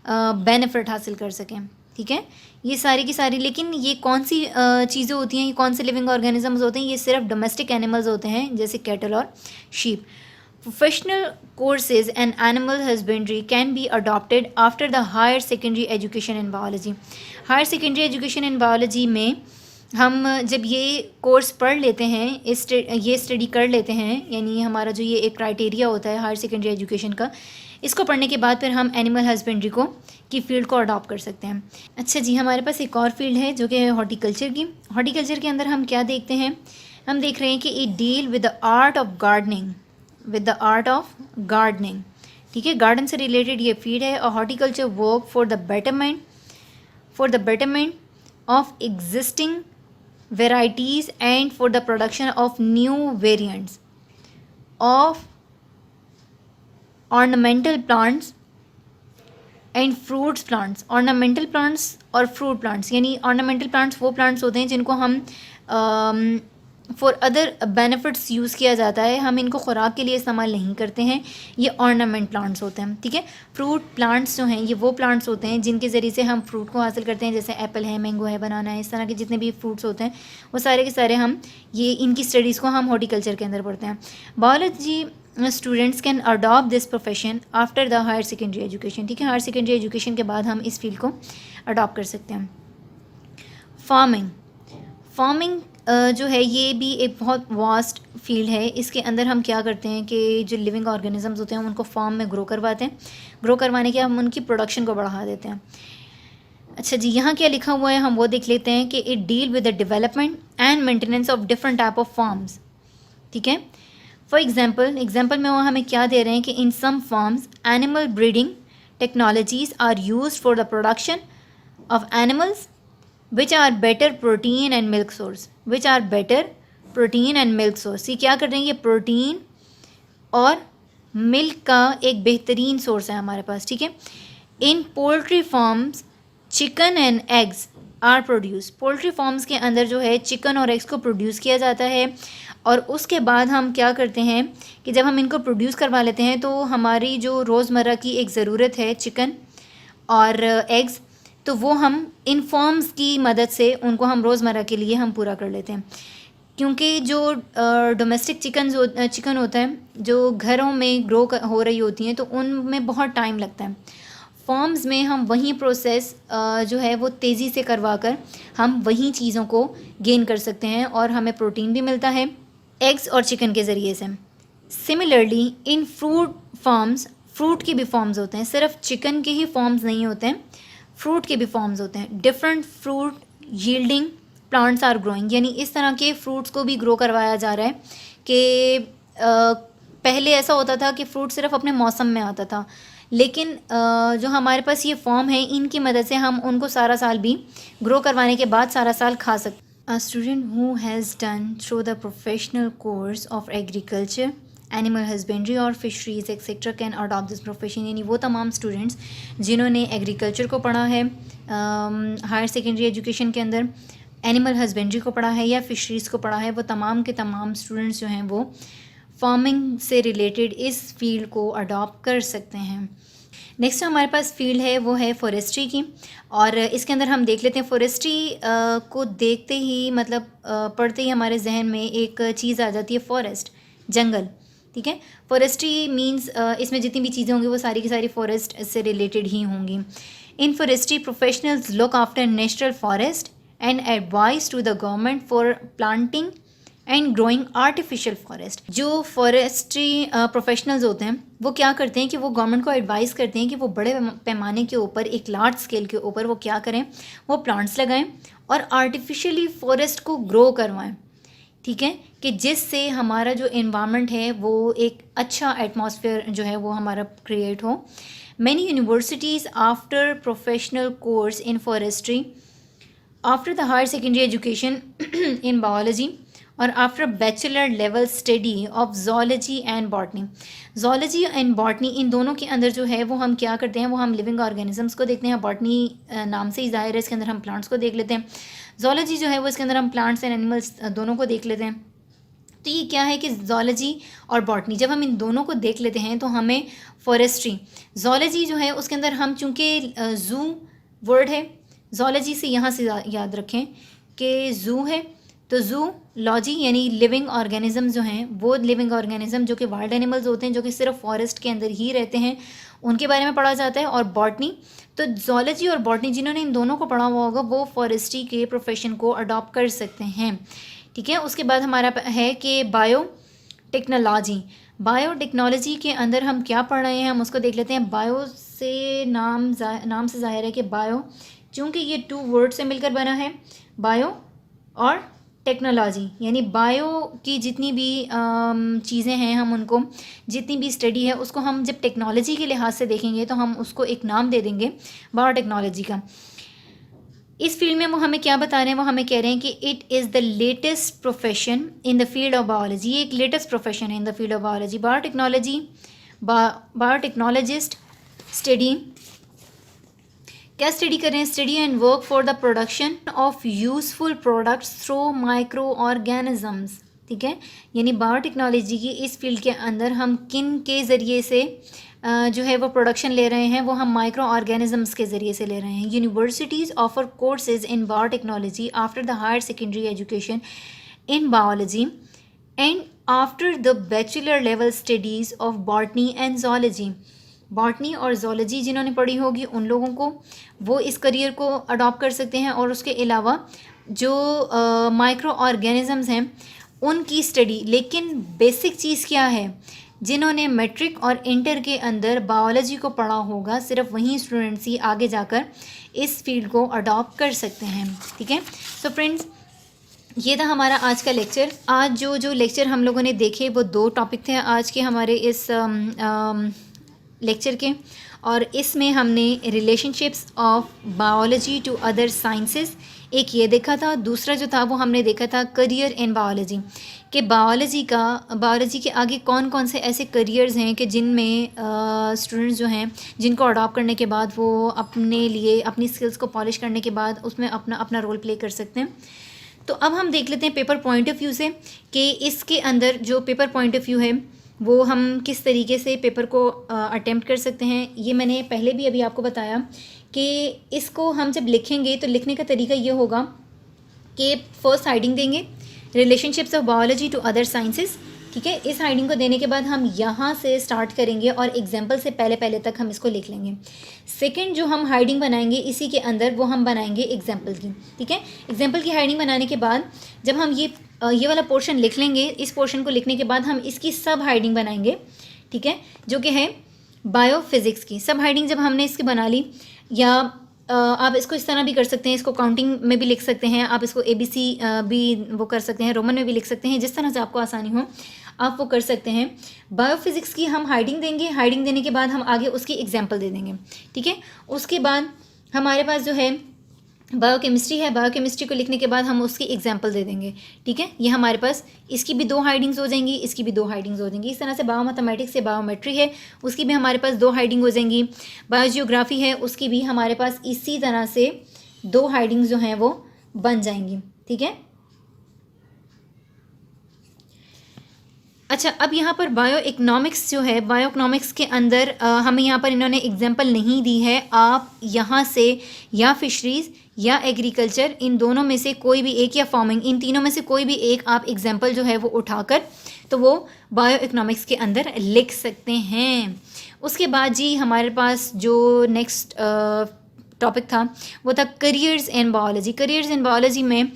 बेनिफिट हासिल कर सकें, ठीक है. ये सारी की सारी, लेकिन ये कौन सी चीज़ें होती हैं, ये कौन से लिविंग ऑर्गेनिजम्स होते हैं? ये सिर्फ डोमेस्टिक एनिमल्स होते हैं जैसे कैटल और sheep. Professional courses in animal husbandry can be adopted after the higher secondary education in biology. Higher secondary education in biology में हम जब ये कोर्स पढ़ लेते हैं, ये स्टडी कर लेते हैं, यानी हमारा जो ये एक क्राइटेरिया होता है हायर सेकेंडरी एजुकेशन का, इसको पढ़ने के बाद फिर हम एनिमल हस्बेंड्री की फील्ड को अडॉप्ट कर सकते हैं. अच्छा जी, हमारे पास एक और फील्ड है जो कि है हॉर्टिकल्चर की. हॉर्टिकल्चर के अंदर हम क्या देखते हैं? हम देख रहे हैं कि it deal with the art of gardening, ठीक है. गार्डन से रिलेटेड ये फील्ड है. और horticulture work for the betterment of existing varieties and for the production of new variants of ornamental plants and fruits plants. Ornamental plants और fruit plants, यानी ornamental plants वो plants होते हैं जिनको हम फॉर अदर बेनिफिट्स यूज़ किया जाता है, हम इनको खुराक के लिए इस्तेमाल नहीं करते हैं, ये ऑर्नामेंट प्लांट्स होते हैं, ठीक है. फ्रूट प्लांट्स जो हैं ये वो प्लांट्स होते हैं जिनके ज़रिए से हम फ्रूट को हासिल करते हैं, जैसे एप्पल है, मैंगो है, बनाना है, इस तरह के जितने भी फ्रूट्स होते हैं वो सारे के सारे हम ये इनकी स्टडीज़ को हम हॉर्टिकल्चर के अंदर पढ़ते हैं. Biology students can adopt this profession after the higher secondary education, ठीक है. हायर सेकेंडरी एजुकेशन के बाद हम इस फील्ड को अडॉप्ट कर सकते हैं. फार्मिंग जो है ये भी एक बहुत वास्ट फील्ड है. इसके अंदर हम क्या करते हैं कि जो लिविंग ऑर्गेनिजम्स होते हैं उनको फार्म में ग्रो करवाते हैं. ग्रो करवाने के हम उनकी प्रोडक्शन को बढ़ा देते हैं. अच्छा जी, यहाँ क्या लिखा हुआ है हम वो देख लेते हैं कि it deal with the development and maintenance of different type of farms, ठीक है. फॉर एग्जाम्पल में वो हमें क्या दे रहे हैं कि in some farms animal breeding technologies are used for the production of animals which are better protein and milk source. ये क्या कर रहे हैं? ये प्रोटीन और मिल्क का एक बेहतरीन सोर्स है हमारे पास, ठीक है। In poultry farms chicken and eggs are produce. Poultry farms के अंदर जो है चिकन और एग्स को प्रोड्यूस किया जाता है, और उसके बाद हम क्या करते हैं कि जब हम इनको प्रोड्यूस करवा लेते हैं तो हमारी जो रोज़मर्रा की एक ज़रूरत है चिकन और एग्स, तो वो हम इन फॉर्म्स की मदद से उनको हम रोज़मर्रा के लिए हम पूरा कर लेते हैं। क्योंकि जो डोमेस्टिक चिकन होता है जो घरों में ग्रो हो रही होती हैं, तो उनमें बहुत टाइम लगता है। फॉर्म्स में हम वही प्रोसेस जो है वो तेज़ी से करवा कर हम वही चीज़ों को गेन कर सकते हैं, और हमें प्रोटीन भी मिलता है एग्स और चिकन के ज़रिए से। Similarly in fruit farms, fruit के भी फॉर्म्स होते हैं, सिर्फ चिकन के ही फॉर्म्स नहीं होते हैं, फ्रूट के भी फॉर्म्स होते हैं। Different fruit yielding plants are growing, यानी इस तरह के फ्रूट्स को भी ग्रो करवाया जा रहा है कि पहले ऐसा होता था कि फ्रूट सिर्फ अपने मौसम में आता था, लेकिन जो हमारे पास ये फॉर्म है इनकी मदद से हम उनको सारा साल भी ग्रो करवाने के बाद सारा साल खा सकते हैं। A student who has done through the professional course of agriculture, animal husbandry और fisheries etc. can adopt this profession। यानी वो तमाम स्टूडेंट्स जिन्होंने एग्रीकल्चर को पढ़ा है हायर सेकेंडरी एजुकेशन के अंदर, एनिमल हस्बेंड्री को पढ़ा है या फिशरीज़ को पढ़ा है, वो तमाम के तमाम स्टूडेंट्स जो हैं वो फार्मिंग से रिलेटेड इस फील्ड को अडॉप्ट कर सकते हैं। नेक्स्ट हमारे पास फील्ड है वो है फॉरेस्ट्री की, और इसके अंदर हम देख लेते हैं फॉरेस्ट्री को देखते ही मतलब पढ़ते ही हमारे जहन में एक चीज़ आ जाती है, फॉरेस्ट, जंगल, ठीक है। फॉरेस्ट्री मींस इसमें जितनी भी चीज़ें होंगी वो सारी की सारी फॉरेस्ट से रिलेटेड ही होंगी। In forestry professionals look after natural forest and advice to the government for planting and growing artificial forest. जो फॉरेस्ट्री प्रोफेशनल्स होते हैं वो क्या करते हैं कि वो गवर्नमेंट को एडवाइस करते हैं कि वो बड़े पैमाने के ऊपर, एक लार्ज स्केल के ऊपर वो क्या करें, वो प्लांट्स लगाएं और आर्टिफिशियली फॉरेस्ट को ग्रो करवाएं, ठीक है, कि जिससे हमारा जो एनवायरनमेंट है वो एक अच्छा एटमॉस्फेयर जो है वो हमारा क्रिएट हो। Many universities after professional course in forestry, after the higher secondary education in biology और after bachelor level study of zoology and botany. Zoology and botany इन दोनों के अंदर जो है वो हम क्या करते हैं, वो हम लिविंग ऑर्गेनिजम्स को देखते हैं। बॉटनी नाम से ही जाहिर है, इसके अंदर हम प्लांट्स को देख लेते हैं। जोलॉजी जो है वो इसके अंदर हम प्लांट्स एंड एनिमल्स दोनों को देख लेते हैं। तो ये क्या है कि जोलॉजी और बॉटनी जब हम इन दोनों को देख लेते हैं तो हमें फॉरेस्ट्री, जोलॉजी जो है उसके अंदर हम चूँकि जू वर्ड है, जोलॉजी से यहाँ से याद रखें कि जू है, तो जू लॉजी यानी लिविंग ऑर्गेनिज्म जो हैं वो लिविंग ऑर्गेनिज्म जो कि वाइल्ड एनिमल्स होते हैं जो कि सिर्फ फॉरेस्ट के अंदर ही रहते हैं, उनके बारे में पढ़ा जाता है। और बॉटनी, तो जोलॉजी और बॉटनी जिन्होंने इन दोनों को पढ़ा हुआ होगा वो फॉरेस्ट्री के प्रोफेशन को अडॉप्ट कर सकते हैं, ठीक है। उसके बाद हमारा है कि बायोटेक्नोलॉजी। बायोटेक्नोलॉजी के अंदर हम क्या पढ़ रहे हैं हम उसको देख लेते हैं। बायो से नाम से जाहिर है कि बायो, चूँकि ये 2 वर्ड से मिलकर बना है, बायो और टेक्नोलॉजी, यानी बायो की जितनी भी चीज़ें हैं हम उनको, जितनी भी स्टडी है उसको हम जब टेक्नोलॉजी के लिहाज से देखेंगे तो हम उसको एक नाम दे देंगे बायोटेक्नोलॉजी का। इस फील्ड में वो हमें क्या बता रहे हैं, वो हमें कह रहे हैं कि it is the latest profession in the field of biology. ये एक लेटेस्ट प्रोफेशन है in the field of biology. Biotechnology, biotechnologist study, क्या स्टडी कर रहे हैं, study and work for the production of useful products through micro organisms, ठीक है। यानी बायोटेक्नोलॉजी की इस फील्ड के अंदर हम किन के ज़रिए से जो है वो प्रोडक्शन ले रहे हैं, वो हम माइक्रो ऑर्गेनिजम्स के ज़रिए से ले रहे हैं। Universities offer courses in biotechnology after the higher secondary education in biology and after the bachelor level studies of botany and zoology. Botany और जोलॉजी जिन्होंने पढ़ी होगी उन लोगों को वो इस करियर को अडॉप्ट कर सकते हैं, और उसके अलावा जो माइक्रो ऑर्गेनिजम्स हैं उनकी स्टडी। लेकिन बेसिक चीज़ क्या है, जिन्होंने मैट्रिक और इंटर के अंदर बायोलॉजी को पढ़ा होगा सिर्फ वही स्टूडेंट्स ही आगे जाकर इस फील्ड को अडॉप्ट कर सकते हैं, ठीक है। सो फ्रेंड्स, ये था हमारा आज का लेक्चर। आज जो लेक्चर हम लोगों ने देखे वो 2 टॉपिक थे आज के हमारे इस लेक्चर के, और इसमें हमने relationships of biology to other sciences एक ये देखा था, दूसरा जो था वो हमने देखा था करियर इन बायोलॉजी, कि बायोलॉजी के आगे कौन कौन से ऐसे करियर्स हैं कि जिनमें स्टूडेंट्स जो हैं जिनको अडॉप्ट करने के बाद वो अपने लिए अपनी स्किल्स को पॉलिश करने के बाद उसमें अपना अपना रोल प्ले कर सकते हैं। तो अब हम देख लेते हैं पेपर पॉइंट ऑफ व्यू से कि इसके अंदर जो पेपर पॉइंट ऑफ व्यू है वो हम किस तरीके से पेपर को अटेम्प्ट कर सकते हैं। ये मैंने पहले भी अभी आपको बताया कि इसको हम जब लिखेंगे तो लिखने का तरीका ये होगा कि फर्स्ट हाइडिंग देंगे relationships of biology to other sciences, ठीक है। इस हाइडिंग को देने के बाद हम यहाँ से स्टार्ट करेंगे और एग्जाम्पल से पहले पहले तक हम इसको लिख लेंगे। सेकंड जो हम हाइडिंग बनाएंगे इसी के अंदर वो हम बनाएंगे एग्जाम्पल की, ठीक है। एग्जाम्पल की हाइडिंग बनाने के बाद जब हम ये वाला पोर्शन लिख लेंगे, इस पोर्शन को लिखने के बाद हम इसकी सब हाइडिंग बनाएंगे, ठीक है, जो कि है बायोफिज़िक्स की। सब हाइडिंग जब हमने इसकी बना ली, या आप इसको इस तरह भी कर सकते हैं, इसको काउंटिंग में भी लिख सकते हैं, आप इसको ABC भी वो कर सकते हैं, रोमन में भी लिख सकते हैं, जिस तरह से आपको आसानी हो आप वो कर सकते हैं। बायोफिज़िक्स की हम हाइडिंग देंगे, हाइडिंग देने के बाद हम आगे उसकी एग्जाम्पल दे देंगे, ठीक है। उसके बाद हमारे पास जो है बायोकेमिस्ट्री है, बायोकेमिस्ट्री को लिखने के बाद हम उसकी एग्जाम्पल दे देंगे, ठीक है। ये हमारे पास इसकी भी 2 हाइडिंग्स हो जाएंगी, इसकी भी 2 हाइडिंग्स हो जाएंगी। इस तरह से बायोमैथमेटिक्स से बायोमेट्री है, उसकी भी हमारे पास 2 हाइडिंग हो जाएंगी। बायोजियोग्राफी है, उसकी भी हमारे पास इसी तरह से 2 हाइडिंग्स जो हैं वो बन जाएंगी, ठीक है। अच्छा, अब यहाँ पर बायो इकनॉमिक्स जो है, बायो इकनॉमिक्स के अंदर हमें यहाँ पर इन्होंने एग्जाम्पल नहीं दी है। आप यहाँ से या फिशरीज़ या एग्रीकल्चर, इन दोनों में से कोई भी एक, या फार्मिंग, इन तीनों में से कोई भी एक आप एग्जाम्पल जो है वो उठाकर तो वो बायो इकनॉमिक्स के अंदर लिख सकते हैं। उसके बाद जी हमारे पास जो नेक्स्ट टॉपिक था वो था careers in biology. Careers in biology में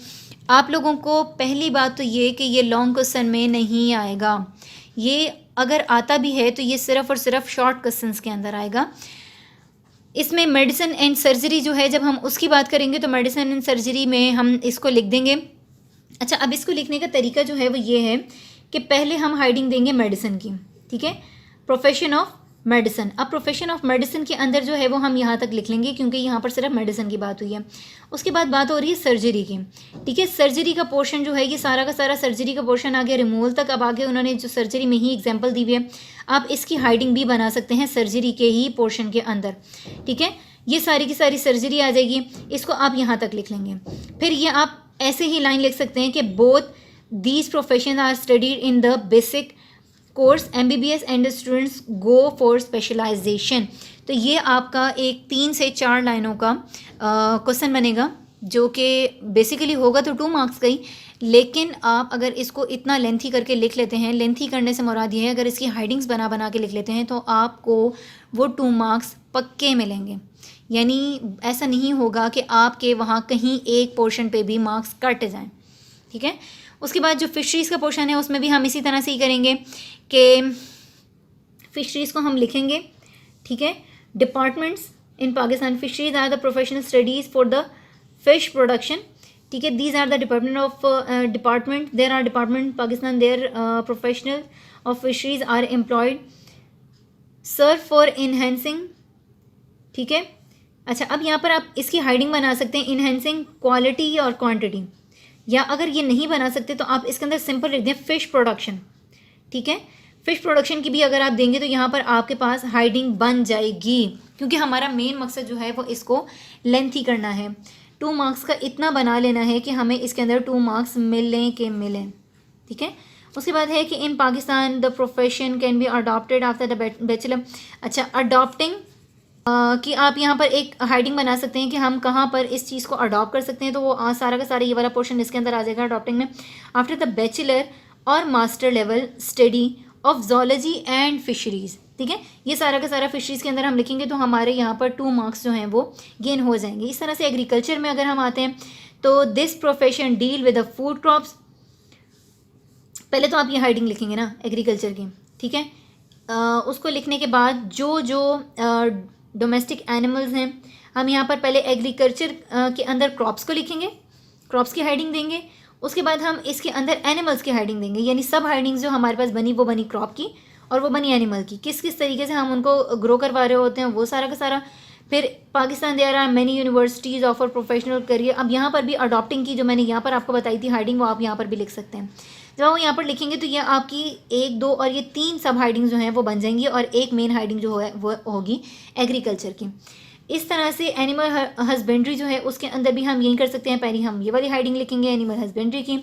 आप लोगों को पहली बात तो ये कि ये लॉन्ग क्वेश्चन में नहीं आएगा, ये अगर आता भी है तो ये सिर्फ़ और सिर्फ शॉर्ट क्वेश्चंस के अंदर आएगा। इसमें मेडिसिन एंड सर्जरी जो है, जब हम उसकी बात करेंगे तो मेडिसिन एंड सर्जरी में हम इसको लिख देंगे। अच्छा, अब इसको लिखने का तरीका जो है वो ये है कि पहले हम हाइडिंग देंगे मेडिसिन की, ठीक है, प्रोफेशन ऑफ मेडिसिन। अब प्रोफेशन ऑफ मेडिसिन के अंदर जो है वो हम यहाँ तक लिख लेंगे क्योंकि यहाँ पर सिर्फ मेडिसिन की बात हुई है। उसके बाद बात हो रही है सर्जरी की, ठीक है। सर्जरी का पोर्शन जो है ये सारा का सारा सर्जरी का पोर्शन आ गया रिमूवल तक। अब आगे उन्होंने जो सर्जरी में ही एग्जाम्पल दी हुई है, आप इसकी हाइडिंग भी बना सकते हैं सर्जरी के ही पोर्शन के अंदर, ठीक है। ये सारी की सारी सर्जरी आ जाएगी, इसको आप यहाँ तक लिख लेंगे। फिर ये आप ऐसे ही लाइन लिख सकते हैं कि both these profession are studied in the basic course MBBS and students go for specialisation. तो ये आपका एक 3 से 4 लाइनों का क्वेश्चन बनेगा जो कि बेसिकली होगा तो 2 मार्क्स का ही, लेकिन आप अगर इसको इतना लेंथी करके लिख लेते हैं, लेंथी करने से मुराद ये है अगर इसकी हाइडिंग्स बना बना के लिख लेते हैं तो आपको वो 2 मार्क्स पक्के मिलेंगे। यानी ऐसा नहीं होगा कि आपके वहाँ कहीं एक पोर्शन पे भी मार्क्स कट जाएं, ठीक है। उसके बाद जो फिशरीज़ का पोर्शन है उसमें भी हम इसी तरह से ही करेंगे कि फिशरीज़ को हम लिखेंगे, ठीक है। Departments in Pakistan, fisheries are the professional studies for the fish production, ठीक है। These are the department there are department Pakistan there professional of fisheries are employed serve for enhancing, ठीक है। अच्छा, अब यहाँ पर आप इसकी हाइडिंग बना सकते हैं इन्हेंसिंग क्वालिटी और क्वांटिटी, या अगर ये नहीं बना सकते तो आप इसके अंदर सिंपल लिख दें फिश प्रोडक्शन, ठीक है। फिश प्रोडक्शन की भी अगर आप देंगे तो यहाँ पर आपके पास हाइडिंग बन जाएगी, क्योंकि हमारा मेन मकसद जो है वो इसको लेंथी करना है। 2 मार्क्स का इतना बना लेना है कि हमें इसके अंदर 2 मार्क्स मिलें के मिलें, ठीक है। उसके बाद है कि in Pakistan the profession can be adopted after the bachelor. अच्छा, अडॉप्टिंग कि आप यहाँ पर एक हाइडिंग बना सकते हैं कि हम कहाँ पर इस चीज़ को अडॉप्ट कर सकते हैं, तो वो सारा का सारा ये वाला पोर्शन इसके अंदर आ जाएगा अडॉप्टिंग में। आफ्टर द बैचलर और master level study of zoology and fisheries, ठीक है। ये सारा का सारा फिशरीज़ के अंदर हम लिखेंगे तो हमारे यहाँ पर 2 मार्क्स जो हैं वो गेन हो जाएंगे। इस तरह से एग्रीकल्चर में अगर हम आते हैं तो this profession deal with the food crops, पहले तो आप ये हाइडिंग लिखेंगे ना एग्रीकल्चर की, ठीक है। उसको लिखने के बाद जो जो डोमेस्टिक एनिमल्स हैं, हम यहाँ पर पहले एग्रीकल्चर के अंदर क्रॉप्स को लिखेंगे, क्रॉप्स की हाइडिंग देंगे। उसके बाद हम इसके अंदर एनिमल्स की हाइडिंग देंगे, यानी सब हाइडिंग्स जो हमारे पास बनी वो बनी क्रॉप की और वो बनी एनिमल की, किस किस तरीके से हम उनको ग्रो करवा रहे होते हैं वो सारा का सारा। फिर Pakistan there are many universities offer professional career. अब यहाँ पर भी अडॉप्टिंग की जो मैंने यहाँ पर आपको बताई थी हाइडिंग, वो आप यहाँ पर भी लिख सकते हैं। जब आप यहाँ पर लिखेंगे तो ये आपकी 1, 2 और ये 3 सब हाइडिंग जो हैं वो बन जाएंगी और एक मेन हाइडिंग जो है वो होगी एग्रीकल्चर की। इस तरह से एनिमल हस्बेंड्री जो है उसके अंदर भी हम यही कर सकते हैं। पहले हम ये वाली हाइडिंग लिखेंगे एनिमल हस्बेंड्री की,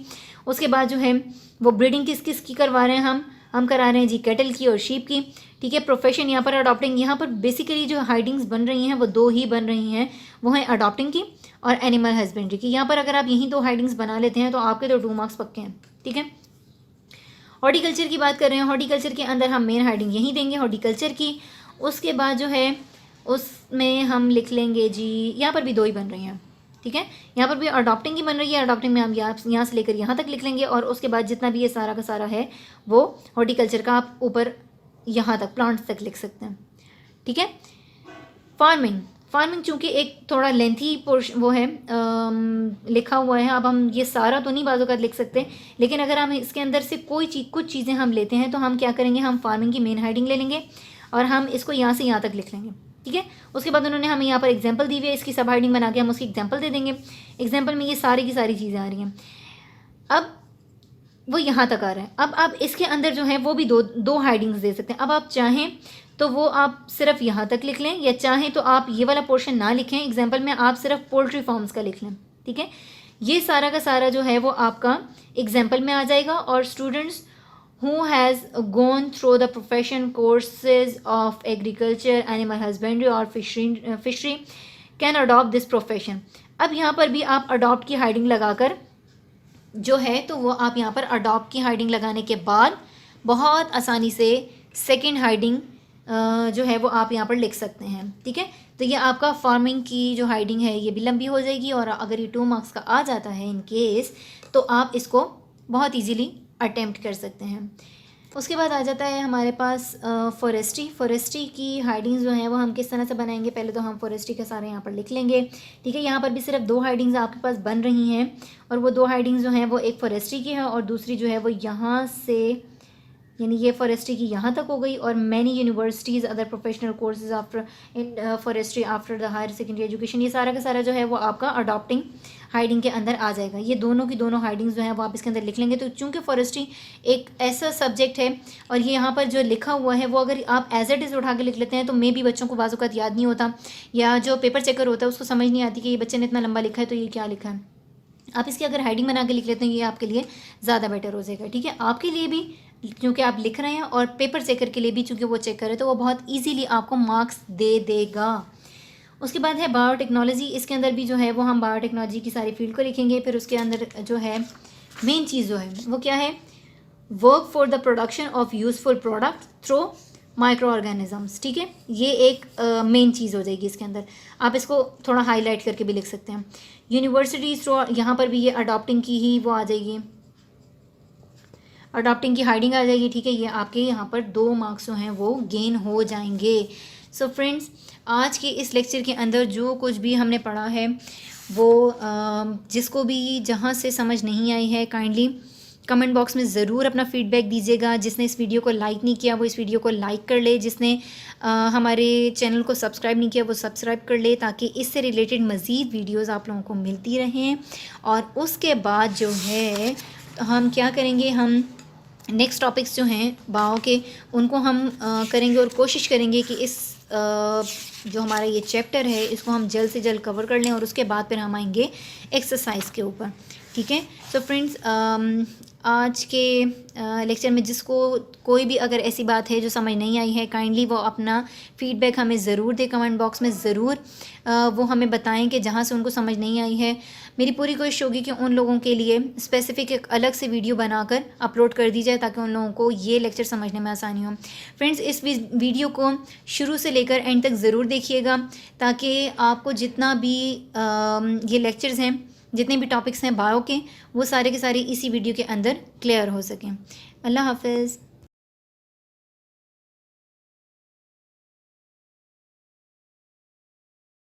उसके बाद जो है वो ब्रीडिंग किस किस की करवा रहे हैं हम करा रहे हैं जी कैटल की और शीप की, ठीक है। प्रोफेशन यहाँ पर अडॉप्टिंग, यहाँ पर बेसिकली जो हाइडिंग्स बन रही हैं वो 2 ही बन रही हैं, वो हैं अडॉप्टिंग की और एनिमल हस्बेंड्री की। यहाँ पर अगर आप यही 2 हाइडिंग्स बना लेते हैं तो आपके तो 2 मार्क्स पक्के हैं, ठीक है। हॉर्टिकल्चर की बात कर रहे हैं, हॉर्टिकल्चर के अंदर हम मेन हाइडिंग यही देंगे हॉर्टिकल्चर की। उसके बाद जो है उसमें हम लिख लेंगे जी, यहाँ पर भी 2 ही बन रही हैं, ठीक है। यहाँ पर भी अडॉप्टिंग की बन रही है, अडॉप्टिंग में हम यहाँ से लेकर यहाँ तक लिख लेंगे और उसके बाद जितना भी ये सारा का सारा है वो हॉर्टिकल्चर का आप ऊपर यहाँ तक प्लांट्स तक लिख सकते हैं, ठीक है। फार्मिंग चूँकि एक थोड़ा लेंथी पोर्शन वो है लिखा हुआ है, अब हम ये सारा तो नहीं बाजू का लिख सकते, लेकिन अगर हम इसके अंदर से कुछ चीज़ें हम लेते हैं तो हम क्या करेंगे, हम फार्मिंग की मेन हेडिंग ले लेंगे और हम इसको यहाँ से यहाँ तक लिख लेंगे, ठीक है। उसके बाद उन्होंने हमें यहाँ पर एग्जाम्पल दी हुई है, इसकी सब हेडिंग बना के हम उसकी एग्जाम्पल दे देंगे। एग्जाम्पल में ये सारी की सारी चीज़ें आ रही हैं, अब वो यहाँ तक आ रहा है। अब आप इसके अंदर जो है वो भी दो हेडिंग्स दे सकते हैं। अब आप चाहें तो वो आप सिर्फ यहाँ तक लिख लें, या चाहें तो आप ये वाला पोर्शन ना लिखें, एग्जाम्पल में आप सिर्फ पोल्ट्री फार्म्स का लिख लें, ठीक है। ये सारा का सारा जो है वो आपका एग्जाम्पल में आ जाएगा और students who has gone through the profession courses of agriculture, animal husbandry or fishery can adopt this profession। अब यहाँ पर भी आप adopt की हाइडिंग लगाकर जो है तो वो आप यहाँ पर adopt की हाइडिंग लगाने के बाद बहुत आसानी से सेकंड हाइडिंग जो है वो आप यहाँ पर लिख सकते हैं, ठीक है। तो ये आपका फार्मिंग की जो हाइडिंग है ये भी लंबी हो जाएगी और अगर ये 2 मार्क्स का आ जाता है इन केस तो आप इसको बहुत ईजीली अटेम्प्ट कर सकते हैं। उसके बाद आ जाता है हमारे पास फॉरेस्ट्री की हाइडिंग्स जो हैं वो हम किस तरह से बनाएंगे। पहले तो हम फॉरेस्ट्री के सारे यहाँ पर लिख लेंगे, ठीक है। यहाँ पर भी सिर्फ 2 हाइडिंग्स आपके पास बन रही हैं और वो 2 हाइडिंग्स जो हैं वो एक फॉरेस्ट्री की है और दूसरी जो है वो यहाँ से, यानी ये फॉरेस्ट्री की यहाँ तक हो गई और many universities other professional courses after in forestry after the higher secondary education, ये सारा का सारा जो है वो आपका अडॉप्टिंग हाइडिंग के अंदर आ जाएगा। ये दोनों की दोनों हाइडिंग्स जो हैं वो आप इसके अंदर लिख लेंगे। तो चूँकि फॉरेस्ट्री एक ऐसा सब्जेक्ट है और ये यहाँ पर जो लिखा हुआ है वो अगर आप एज इट इज़ उठा के लिख लेते हैं तो मे भी बच्चों को बाज़ औक़ात याद नहीं होता, या जो पेपर चेकर होता है उसको समझ नहीं आती कि ये बच्चे ने इतना लंबा लिखा है तो ये क्या लिखा है। आप इसकी अगर हाइडिंग बना के लिख लेते हैं ये आपके लिए ज़्यादा बेटर हो जाएगा, ठीक है। आपके लिए भी क्योंकि आप लिख रहे हैं और पेपर चेकर के लिए भी चूँकि वो चेक करे तो वो बहुत ईजीली आपको मार्क्स दे देगा। उसके बाद है बायोटेक्नोलॉजी, इसके अंदर भी जो है वो हम बायोटेक्नोलॉजी की सारी फील्ड को लिखेंगे। फिर उसके अंदर जो है मेन चीज़ जो है वो क्या है, work for the production of useful product through micro organisms, ठीक है। ये एक मेन चीज़ हो जाएगी इसके अंदर। आप इसको थोड़ा हाईलाइट करके भी लिख सकते हैं। यूनिवर्सिटीज़ थ्रू, यहाँ पर भी ये अडॉप्टिंग की ही वो आ जाएगी, अडॉप्टिंग की हाइडिंग आ जाएगी, ठीक है। ये आपके यहाँ पर 2 मार्क्स जो हैं वो गेन हो जाएंगे। सो फ्रेंड्स, आज के इस लेक्चर के अंदर जो कुछ भी हमने पढ़ा है वो जिसको भी जहाँ से समझ नहीं आई है काइंडली कमेंट बॉक्स में ज़रूर अपना फीडबैक दीजिएगा। जिसने इस वीडियो को लाइक नहीं किया वो इस वीडियो को लाइक कर ले, जिसने हमारे चैनल को सब्सक्राइब नहीं किया वो सब्सक्राइब कर ले, ताकि इससे रिलेटेड मज़ीद वीडियोज़ आप लोगों को मिलती रहें। और उसके बाद जो है हम क्या करेंगे, हम नेक्स्ट टॉपिक्स जो हैं बाओ के उनको हम करेंगे और कोशिश करेंगे कि इस जो हमारा ये चैप्टर है इसको हम जल्द से जल्द कवर कर लें और उसके बाद फिर हम आएंगे एक्सरसाइज के ऊपर, ठीक है। सो फ्रेंड्स, आज के लेक्चर में जिसको कोई भी अगर ऐसी बात है जो समझ नहीं आई है काइंडली वो अपना फीडबैक हमें ज़रूर दे, कमेंट बॉक्स में ज़रूर वो हमें बताएं कि जहाँ से उनको समझ नहीं आई है। मेरी पूरी कोशिश होगी कि उन लोगों के लिए स्पेसिफ़िक एक अलग से वीडियो बनाकर अपलोड कर दी जाए ताकि उन लोगों को ये लेक्चर समझने में आसानी हो। फ्रेंड्स, इस वीडियो को शुरू से लेकर एंड तक ज़रूर देखिएगा ताकि आपको जितना भी ये लेक्चर्स हैं, जितने भी टॉपिक्स हैं बायो के, वो सारे के सारे इसी वीडियो के अंदर क्लियर हो सकें। अल्लाह हाफ़िज़।